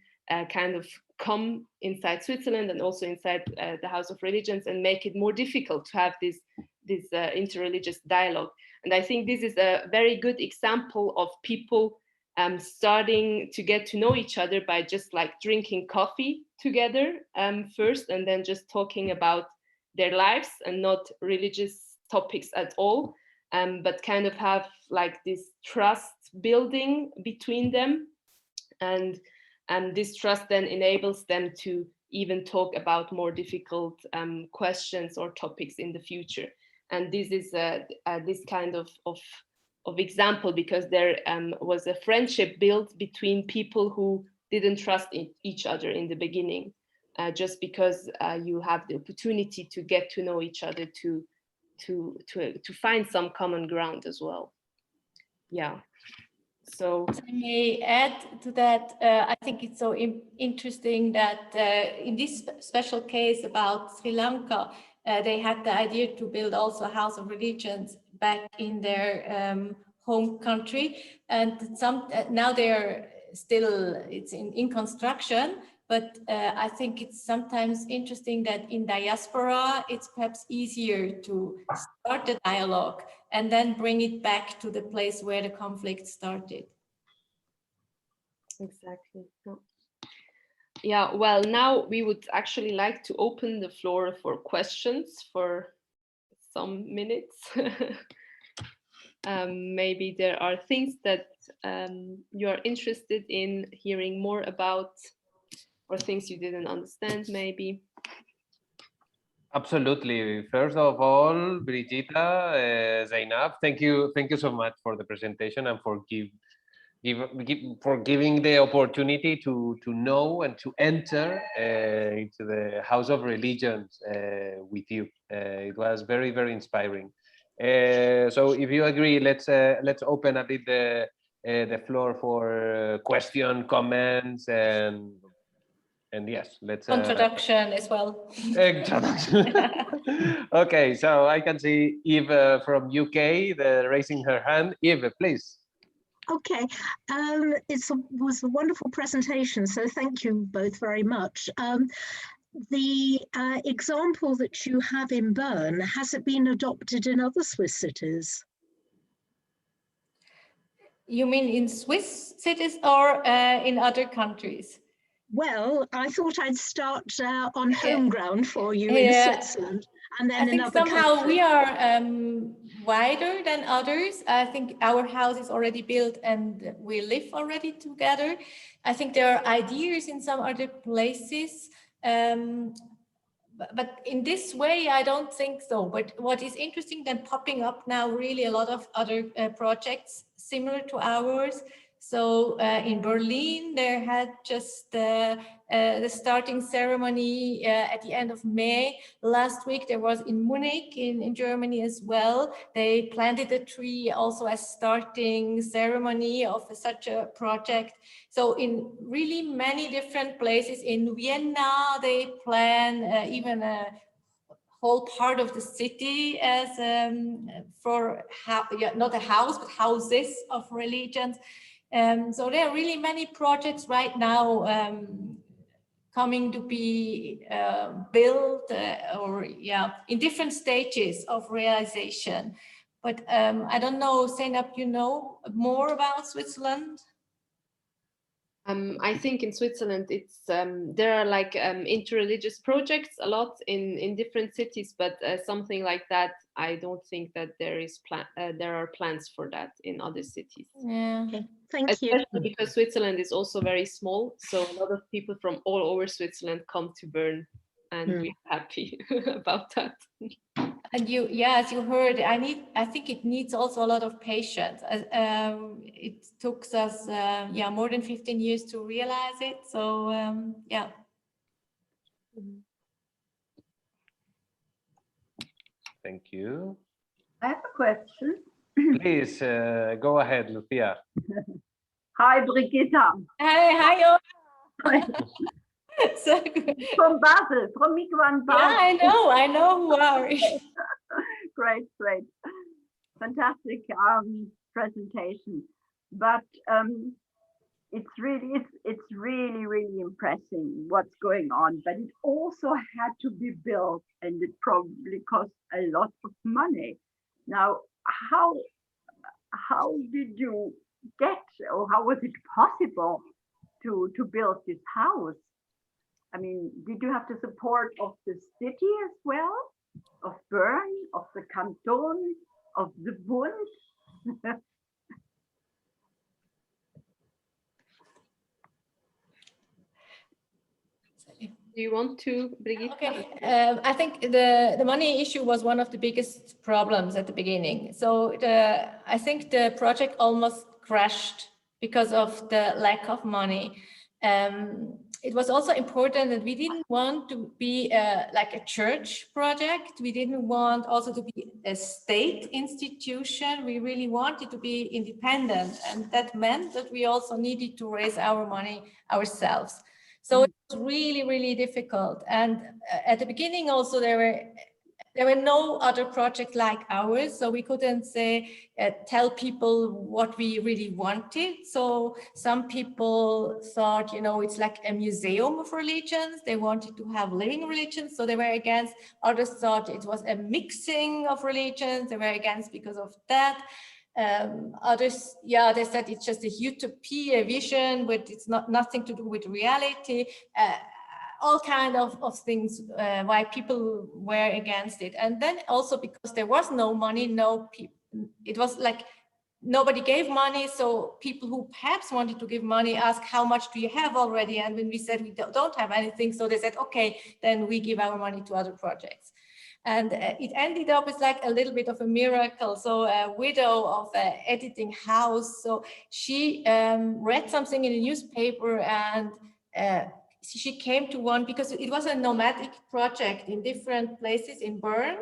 kind of come inside Switzerland and also inside the House of Religions, and make it more difficult to have this interreligious dialogue. And I think this is a very good example of people starting to get to know each other by just like drinking coffee together first, and then just talking about their lives and not religious topics at all, but kind of have like this trust building between them. And this trust then enables them to even talk about more difficult questions or topics in the future. And this is this kind of example, because there was a friendship built between people who didn't trust each other in the beginning, just because you have the opportunity to get to know each other, to find some common ground as well. Yeah. So I may add to that. I think it's so interesting that in this special case about Sri Lanka, they had the idea to build also a House of Religions back in their home country, and now they're still, it's in construction. But I think it's sometimes interesting that in diaspora, it's perhaps easier to start the dialogue and then bring it back to the place where the conflict started. Exactly. Yeah, well, now we would actually like to open the floor for questions for some minutes. Maybe there are things that you are interested in hearing more about, or things you didn't understand, maybe. Absolutely. First of all, Brigitta, Zainab, thank you so much for the presentation and for giving the opportunity to know and to enter into the House of Religions with you. It was very, very inspiring. So if you agree, let's open a bit the floor for question, comments, and yes, let's introduction as well. Introduction. Okay, so I can see Eve from UK, raising her hand. Eve, please. Okay, it was a wonderful presentation, so thank you both very much. The example that you have in Bern, has it been adopted in other Swiss cities? You mean in Swiss cities or in other countries? Well, I thought I'd start on home ground for you in Switzerland, and then I think somehow we are wider than others. I think our house is already built and we live already together. I think there are ideas in some other places, but in this way, I don't think so. But what is interesting then popping up now, really a lot of other projects similar to ours. So in Berlin, there had just the starting ceremony at the end of May. Last week, there was in Munich, in Germany as well. They planted a tree also as starting ceremony of such a project. So in really many different places, in Vienna, they plan even a whole part of the city as for, not a house, but houses of religions. So there are really many projects right now coming to be built or in different stages of realization. But I don't know, Zainab, you know more about Switzerland? I think in Switzerland, it's there are like interreligious projects a lot in different cities, but something like that, I don't think that there are plans for that in other cities. Yeah. Okay, thank Especially you. because Switzerland is also very small, so a lot of people from all over Switzerland come to Bern, and we're happy about that. And as you heard, I think it needs also a lot of patience. It took us, more than 15 years to realize it. So, Thank you. I have a question. Please go ahead, Lucia. Hi, Brigitta. Hi. So good. From Basel, from Murugan Basel. Yeah, I know who are. Great. Fantastic presentation. But it's really impressive what's going on. But it also had to be built, and it probably cost a lot of money. Now, how did you get, or how was it possible to build this house? I mean, did you have the support of the city as well, of Bern, of the canton, of the Bund? Do you want to, Brigitte? Okay, I think the money issue was one of the biggest problems at the beginning. So I think the project almost crashed because of the lack of money. It was also important that we didn't want to be like a church project. We didn't want also to be a state institution. We really wanted to be independent. And that meant that we also needed to raise our money ourselves. So it was really, really difficult. And at the beginning also there were no other projects like ours, so we couldn't tell people what we really wanted. So some people thought, it's like a museum of religions. They wanted to have living religions, so they were against. Others thought it was a mixing of religions. They were against because of that. Others, they said it's just a utopia, a vision, but it's nothing to do with reality. All kind of things why people were against it. And then also because there was no money, it was like nobody gave money. So people who perhaps wanted to give money asked, how much do you have already? And when we said we don't have anything, so they said, okay, then we give our money to other projects. And it ended up as like a little bit of a miracle. So a widow of an editing house, so she read something in a newspaper, and she came to one because it was a nomadic project in different places in Bern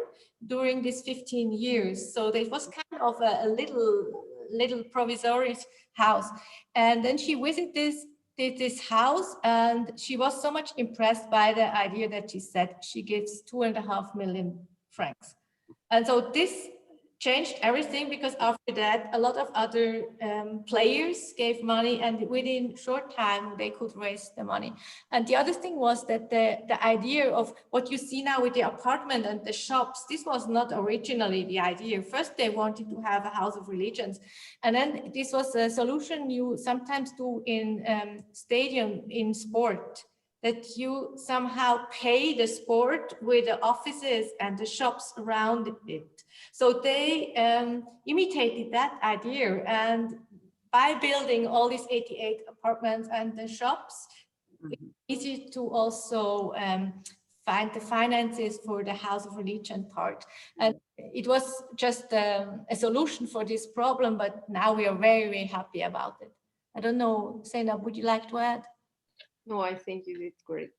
during these 15 years. So it was kind of a little provisorious house. And then she visited this house, and she was so much impressed by the idea that she said she gives 2.5 million francs. And so this changed everything, because after that, a lot of other players gave money, and within short time, they could raise the money. And the other thing was that the idea of what you see now with the apartment and the shops, this was not originally the idea. First, they wanted to have a house of religions. And then this was a solution you sometimes do in stadium, in sport, that you somehow pay the sport with the offices and the shops around it. So they imitated that idea, and by building all these 88 apartments and the shops, it's easy to also find the finances for the House of Religion part. And it was just a solution for this problem, but now we are very, very happy about it. I don't know, Zainab, would you like to add? No, I think you did great.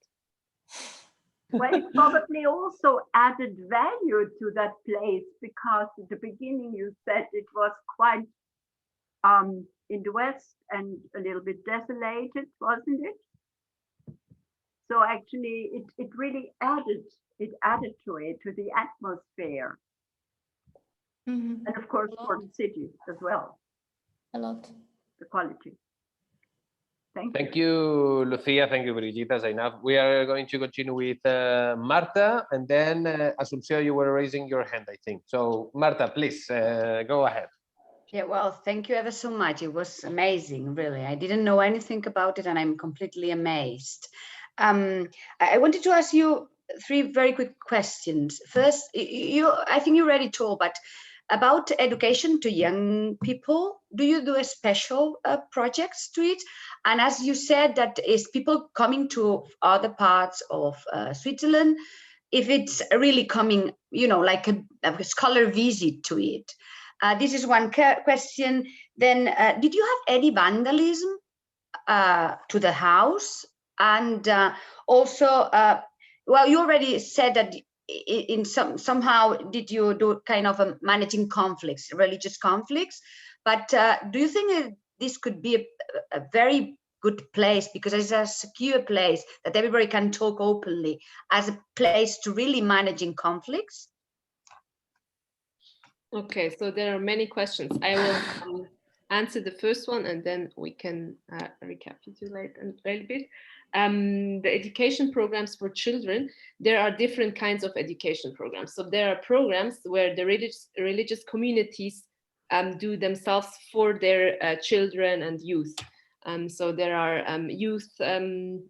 Well, it probably also added value to that place, because at the beginning you said it was quite in the west and a little bit desolated, wasn't it? So actually it really added to it, to the atmosphere. Mm-hmm. And of course for the city as well. A lot. The quality. Thank you, Lucia. Thank you, Brigitta, Zainab. We are going to continue with Marta, and then Asunción, you were raising your hand, I think. So Marta, please go ahead. Yeah, well, thank you ever so much. It was amazing, really. I didn't know anything about it, and I'm completely amazed. I wanted to ask you 3 very quick questions. First, I think you already told, but about education to young people, do you do a special projects to it? And as you said, that is people coming to other parts of Switzerland, if it's really coming, you know, like a scholar visit to it. This is one question. Then, did you have any vandalism to the house? And also, well, you already said that in somehow did you do kind of a managing conflicts, religious conflicts, but do you think this could be a very good place, because it's a secure place that everybody can talk openly, as a place to really managing conflicts? Okay, so there are many questions. I will answer the first one, and then we can recapitulate a little bit. The education programs for children, there are different kinds of education programs. So there are programs where the religious communities do themselves for their children and youth. So there are youth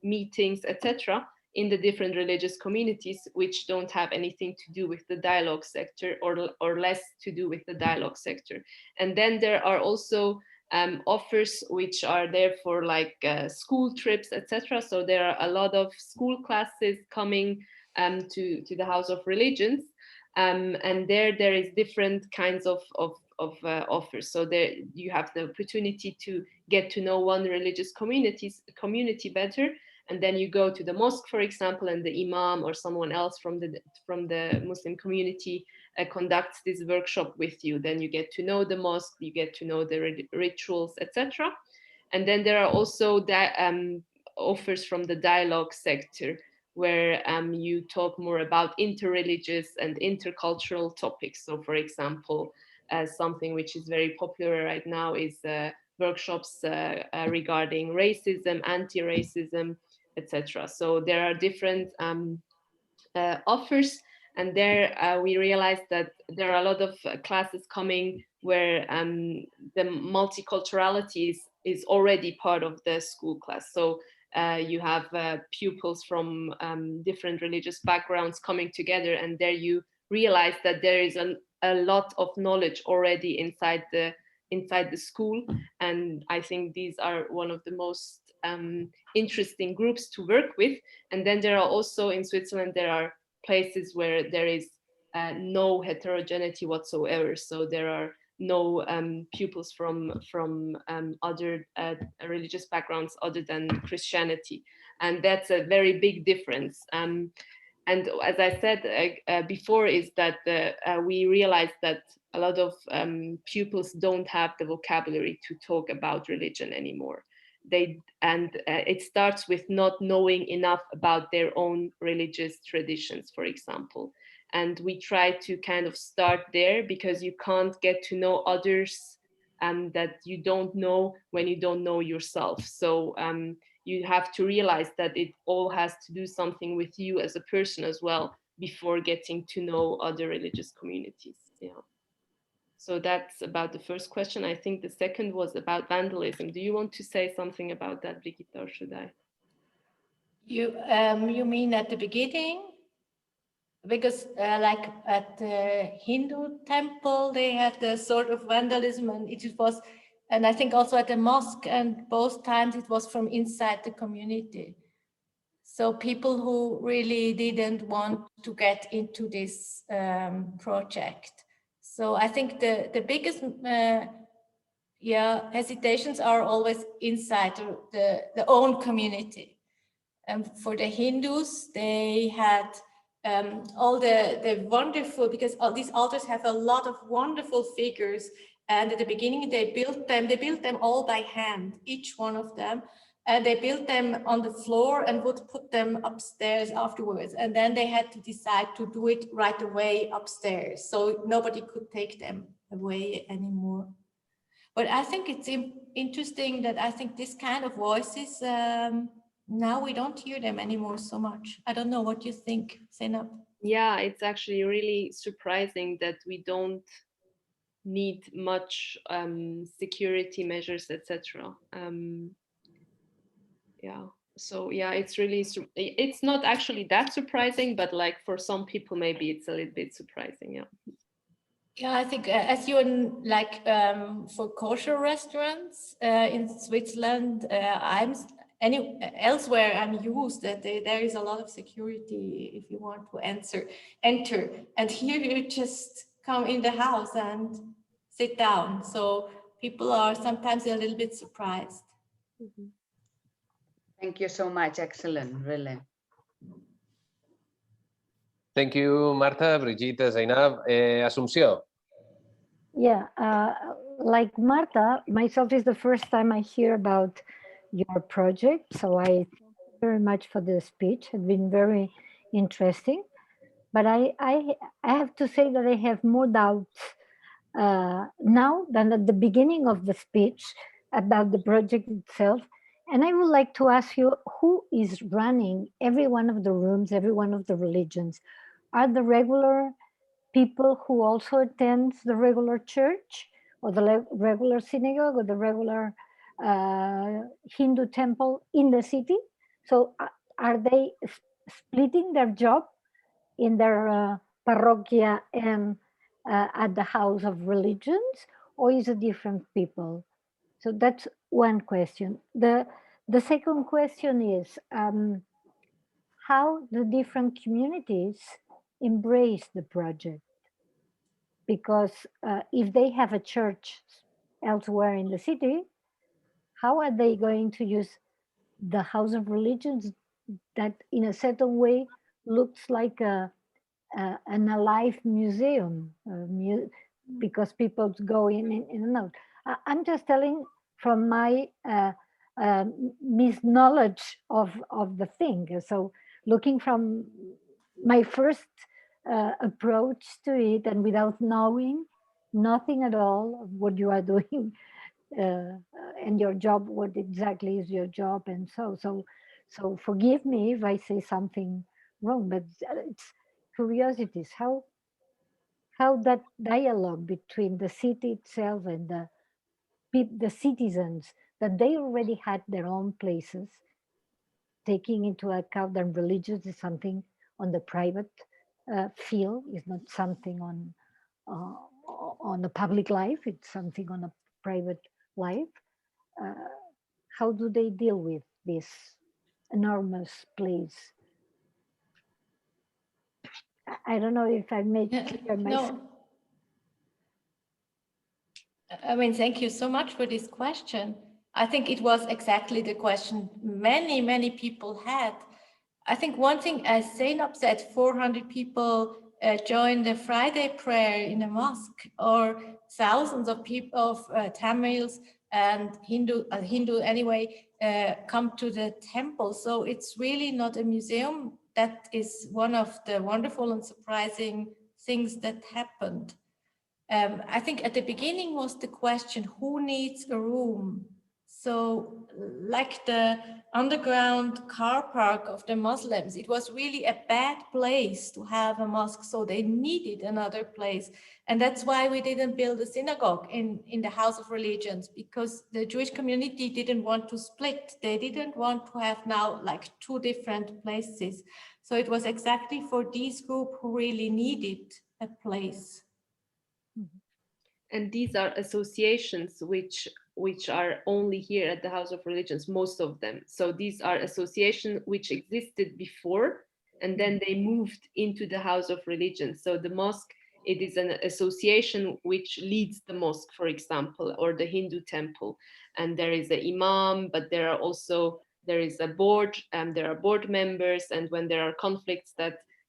meetings, etc., in the different religious communities, which don't have anything to do with the dialogue sector, or less to do with the dialogue sector. And then there are also offers which are there for like school trips, etc. So there are a lot of school classes coming to the House of Religions, and there is different kinds of offers. So there you have the opportunity to get to know one religious community better, and then you go to the mosque, for example, and the imam or someone else from the Muslim community conducts this workshop with you. Then you get to know the mosque, you get to know the rituals, etc. And then there are also offers from the dialogue sector, where you talk more about interreligious and intercultural topics. So, for example, something which is very popular right now is workshops regarding racism, anti-racism, etc. So there are different offers, and there we realized that there are a lot of classes coming where the multiculturality is already part of the school class. So you have pupils from different religious backgrounds coming together, and there you realize that there is a lot of knowledge already inside the school. And I think these are one of the most interesting groups to work with. And then there are also in Switzerland, there are places where there is no heterogeneity whatsoever. So there are no pupils from other religious backgrounds other than Christianity. And that's a very big difference. And as I said before, is that we realized that a lot of pupils don't have the vocabulary to talk about religion anymore. It starts with not knowing enough about their own religious traditions, for example. And we try to kind of start there, because you can't get to know others that you don't know when you don't know yourself. So you have to realize that it all has to do something with you as a person as well, before getting to know other religious communities. Yeah. So that's about the first question. I think the second was about vandalism. Do you want to say something about that, Brigitte, or should I? You mean at the beginning? Because like at the Hindu temple, they had the sort of vandalism, and it was, and I think also at the mosque, and both times it was from inside the community. So people who really didn't want to get into this project. So I think the biggest hesitations are always inside the own community. For the Hindus, they had all the wonderful, because all these altars have a lot of wonderful figures. And at the beginning, they built them all by hand, each one of them. And they built them on the floor and would put them upstairs afterwards. And then they had to decide to do it right away upstairs. So nobody could take them away anymore. But I think it's interesting that I think this kind of voices, now we don't hear them anymore so much. I don't know what you think, Zainab. Yeah, it's actually really surprising that we don't need much security measures, etc. Yeah, so yeah, it's really, it's not actually that surprising, but like for some people, maybe it's a little bit surprising, yeah. Yeah, I think as you like for kosher restaurants in Switzerland, elsewhere I'm used that there is a lot of security if you want to enter. And here you just come in the house and sit down. So people are sometimes a little bit surprised. Mm-hmm. Thank you so much. Excellent, really. Thank you, Marta, Brigitte, Zainab. Asunción. Yeah, like Marta, myself is the first time I hear about your project. So I thank you very much for the speech. It's been very interesting. But I have to say that I have more doubts now than at the beginning of the speech about the project itself. And I would like to ask you, who is running every one of the rooms, every one of the religions? Are the regular people who also attend the regular church or the regular synagogue or the regular Hindu temple in the city? So are they splitting their job in their parroquia and at the house of religions, or is it different people? So that's one question. The second question is how the different communities embrace the project. Because if they have a church elsewhere in the city, how are they going to use the house of religions that in a certain way looks like an alive museum, because people go in and out. I'm just telling from my misknowledge of the thing. So looking from my first approach to it and without knowing nothing at all of what you are doing and your job, what exactly is your job, and so forgive me if I say something wrong, but it's curiosities, how that dialogue between the city itself and the citizens, that they already had their own places, taking into account that religious is something on the private field, is not something on the public life, it's something on a private life. How do they deal with this enormous place? I don't know if I made clear myself. No. I mean, thank you so much for this question. I think it was exactly the question many people had. I think one thing, as Zainab said, 400 people joined the Friday prayer in a mosque, or thousands of people, of Tamils and Hindu anyway, come to the temple. So it's really not a museum. That is one of the wonderful and surprising things that happened. I think at the beginning was the question, who needs a room? So like the underground car park of the Muslims, it was really a bad place to have a mosque, so they needed another place. And that's why we didn't build a synagogue in the House of Religions, because the Jewish community didn't want to split. They didn't want to have now like two different places. So it was exactly for this group who really needed a place. And these are associations which which are only here at the House of Religions, most of them. So these are associations which existed before, and then they moved into the House of Religions. So the mosque, it is an association which leads the mosque, for example, or the Hindu temple. And there is an imam, but there is a board, and there are board members. And when there are conflicts,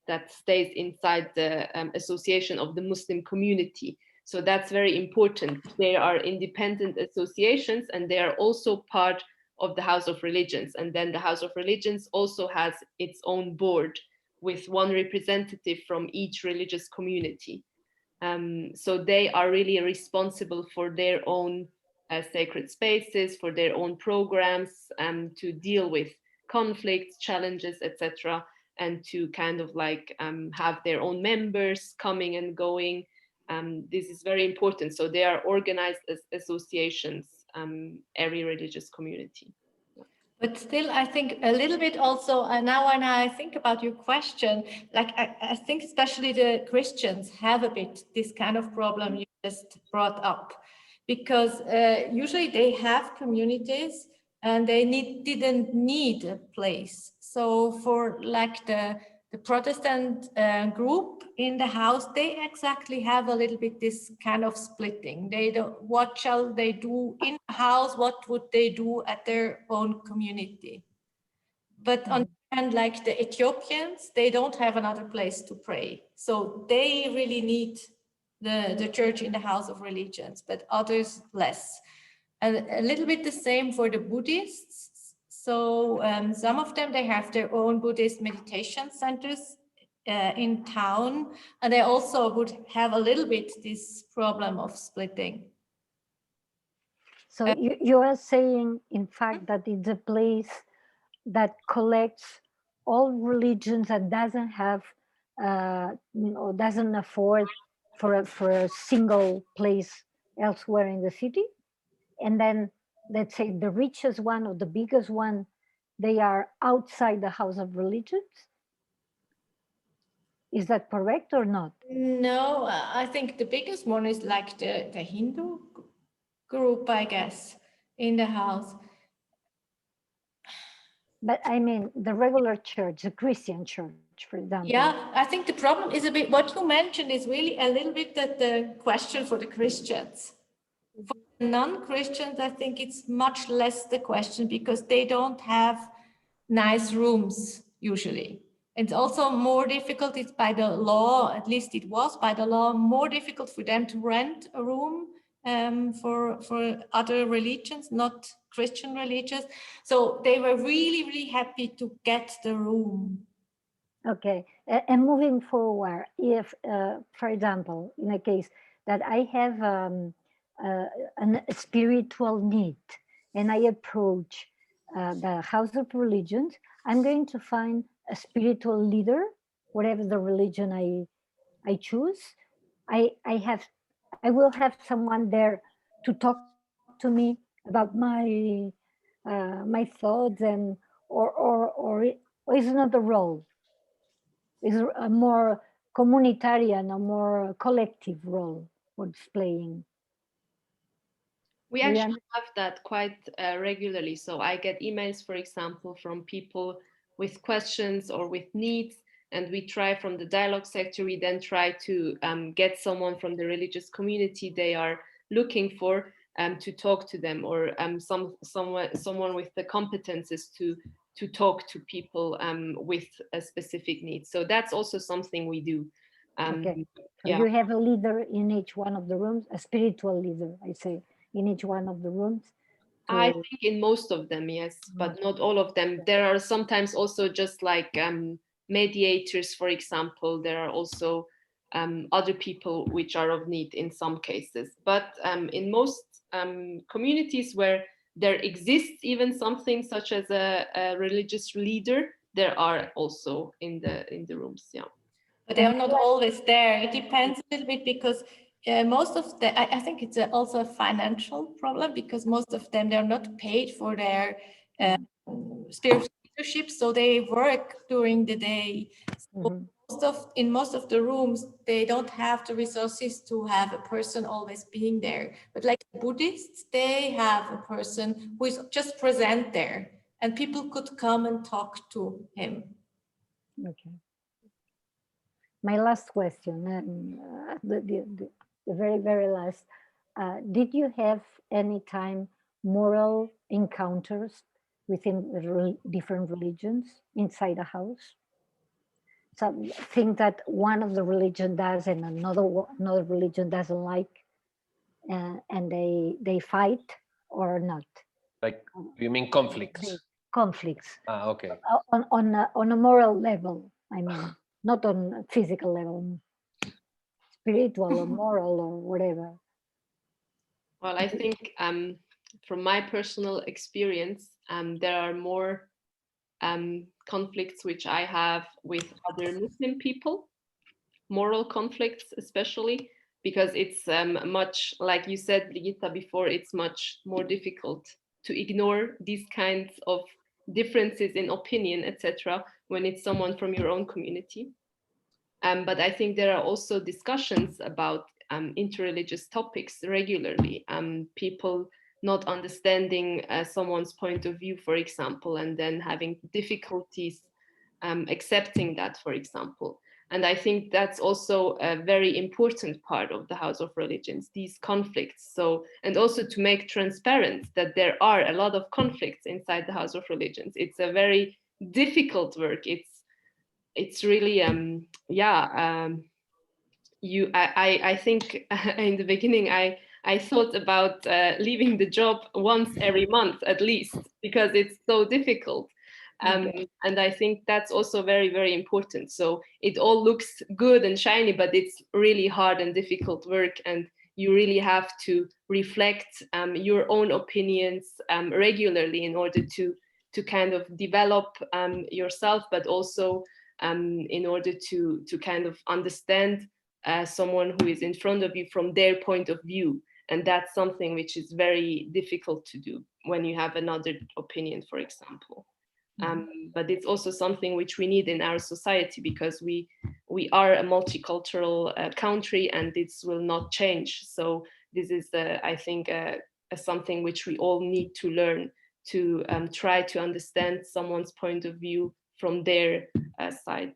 that stays inside the association of the Muslim community. So that's very important. They are independent associations, and they are also part of the House of Religions. And then the House of Religions also has its own board with one representative from each religious community. So they are really responsible for their own sacred spaces, for their own programs, to deal with conflicts, challenges, etc., and to kind of like have their own members coming and going. This is very important. So they are organized as associations, every religious community. But still, I think a little bit also, now when I think about your question, like I think especially the Christians have a bit this kind of problem you just brought up, because usually they have communities and they didn't need a place. So for like the Protestant group in the house, they exactly have a little bit this kind of splitting. They don't, what shall they do in the house? What would they do at their own community? But on the hand, like the Ethiopians, they don't have another place to pray. So they really need the church in the House of Religions, but others less. And a little bit the same for the Buddhists. So some of them, they have their own Buddhist meditation centers in town, and they also would have a little bit this problem of splitting. So you are saying, in fact, that it's a place that collects all religions and doesn't have, or doesn't afford for a single place elsewhere in the city, and then let's say the richest one or the biggest one, they are outside the House of Religions. Is that correct or not? No, I think the biggest one is like the Hindu group, I guess, in the house. But I mean, the regular church, the Christian church, for example. Yeah, I think the problem is a bit, what you mentioned is really a little bit that the question for the Christians. For non-Christians, I think it's much less the question, because they don't have nice rooms usually. It's also more difficult, it's by the law, at least it was by the law, more difficult for them to rent a room for other religions, not Christian religions. So they were really, really happy to get the room. Okay, and moving forward, if, for example, in a case that I have a spiritual need and I approach the House of Religions, I'm going to find a spiritual leader, whatever the religion I choose. I will have someone there to talk to me about my my thoughts, and or is not the role. Is a more communitarian, a more collective role for displaying. We actually have that quite regularly. So I get emails, for example, from people with questions or with needs, and we try from the dialogue sector, we then try to get someone from the religious community they are looking for to talk to them, or someone with the competences to talk to people with a specific need. So that's also something we do. Okay. So yeah. You have a leader in each one of the rooms, a spiritual leader, I say, in each one of the rooms. I think in most of them, yes, but not all of them. There are sometimes also just like mediators, for example. There are also other people which are of need in some cases. But in most communities where there exists even something such as a religious leader, there are also in the rooms, yeah. But they are not always there. It depends a little bit, because most of the, I think it's also a financial problem, because most of them, they're not paid for their spiritual leadership, so they work during the day. So in most of the rooms, they don't have the resources to have a person always being there. But like Buddhists, they have a person who is just present there, and people could come and talk to him. Okay. My last question, the very, very last. Did you have any time moral encounters within the different religions inside a house? Something that one of the religion does and another religion doesn't like, and they fight or not? Like, you mean conflicts? Conflicts. Okay. On a moral level, I mean, not on a physical level, spiritual or moral or whatever. Well, I think from my personal experience, there are more conflicts which I have with other Muslim people, moral conflicts especially, because it's much, like you said, Brigitta, before, it's much more difficult to ignore these kinds of differences in opinion, etc., when it's someone from your own community. But I think there are also discussions about interreligious topics regularly. People not understanding someone's point of view, for example, and then having difficulties accepting that, for example. And I think that's also a very important part of the House of Religions, these conflicts. So, and also to make transparent that there are a lot of conflicts inside the House of Religions. It's a very difficult work. It's really, I think in the beginning, I thought about leaving the job once every month at least, because it's so difficult. And I think that's also very, very important. So it all looks good and shiny, but it's really hard and difficult work. And you really have to reflect your own opinions regularly in order to kind of develop yourself, but also in order to kind of understand someone who is in front of you from their point of view. And that's something which is very difficult to do when you have another opinion, for example. But it's also something which we need in our society, because we are a multicultural country, and this will not change. So this is, I think, something which we all need to learn, to try to understand someone's point of view from their side,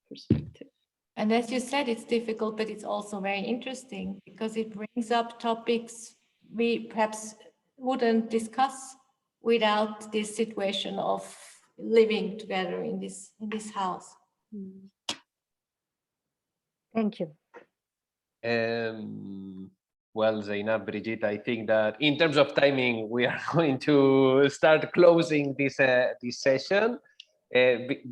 perspective. And as you said, it's difficult, but it's also very interesting, because it brings up topics we perhaps wouldn't discuss without this situation of living together in this house. Thank you. Well, Zainab, Brigitte, I think that in terms of timing, we are going to start closing this session.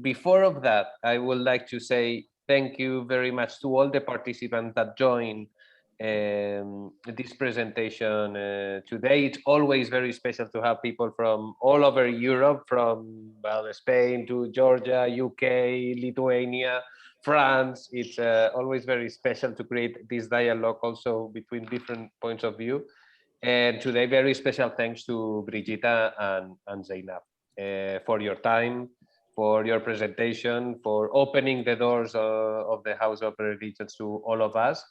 Before of that, I would like to say thank you very much to all the participants that joined this presentation today. It's always very special to have people from all over Europe, from Spain to Georgia, UK, Lithuania, France. It's always very special to create this dialogue also between different points of view. And today, very special thanks to Brigitta and Zainab for your time, for your presentation, for opening the doors of the House of Religions to all of us.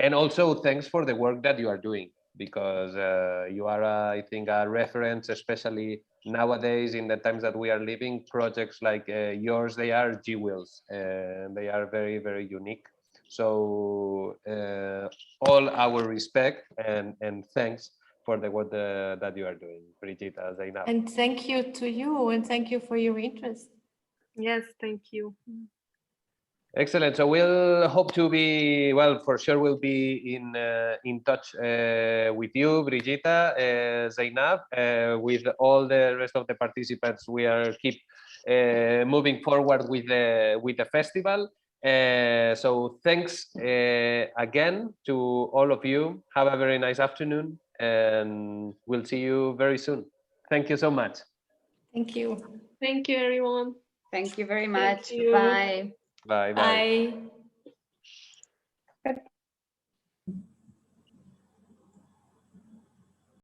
And also thanks for the work that you are doing, because you are, I think, a reference, especially nowadays in the times that we are living. Projects like yours, they are jewels, and they are very, very unique. So all our respect and thanks for the work that you are doing, Brigitta, Zainab. And thank you to you, and thank you for your interest. Yes, thank you. Excellent. So we'll hope to be, well, for sure we'll be in touch with you, Brigitta, Zainab, with all the rest of the participants. We are keep moving forward with the festival. So thanks again to all of you. Have a very nice afternoon, and we'll see you very soon. Thank you so much. Thank you. Thank you, everyone. Thank you very much. You. Bye. Bye. Bye. Bye.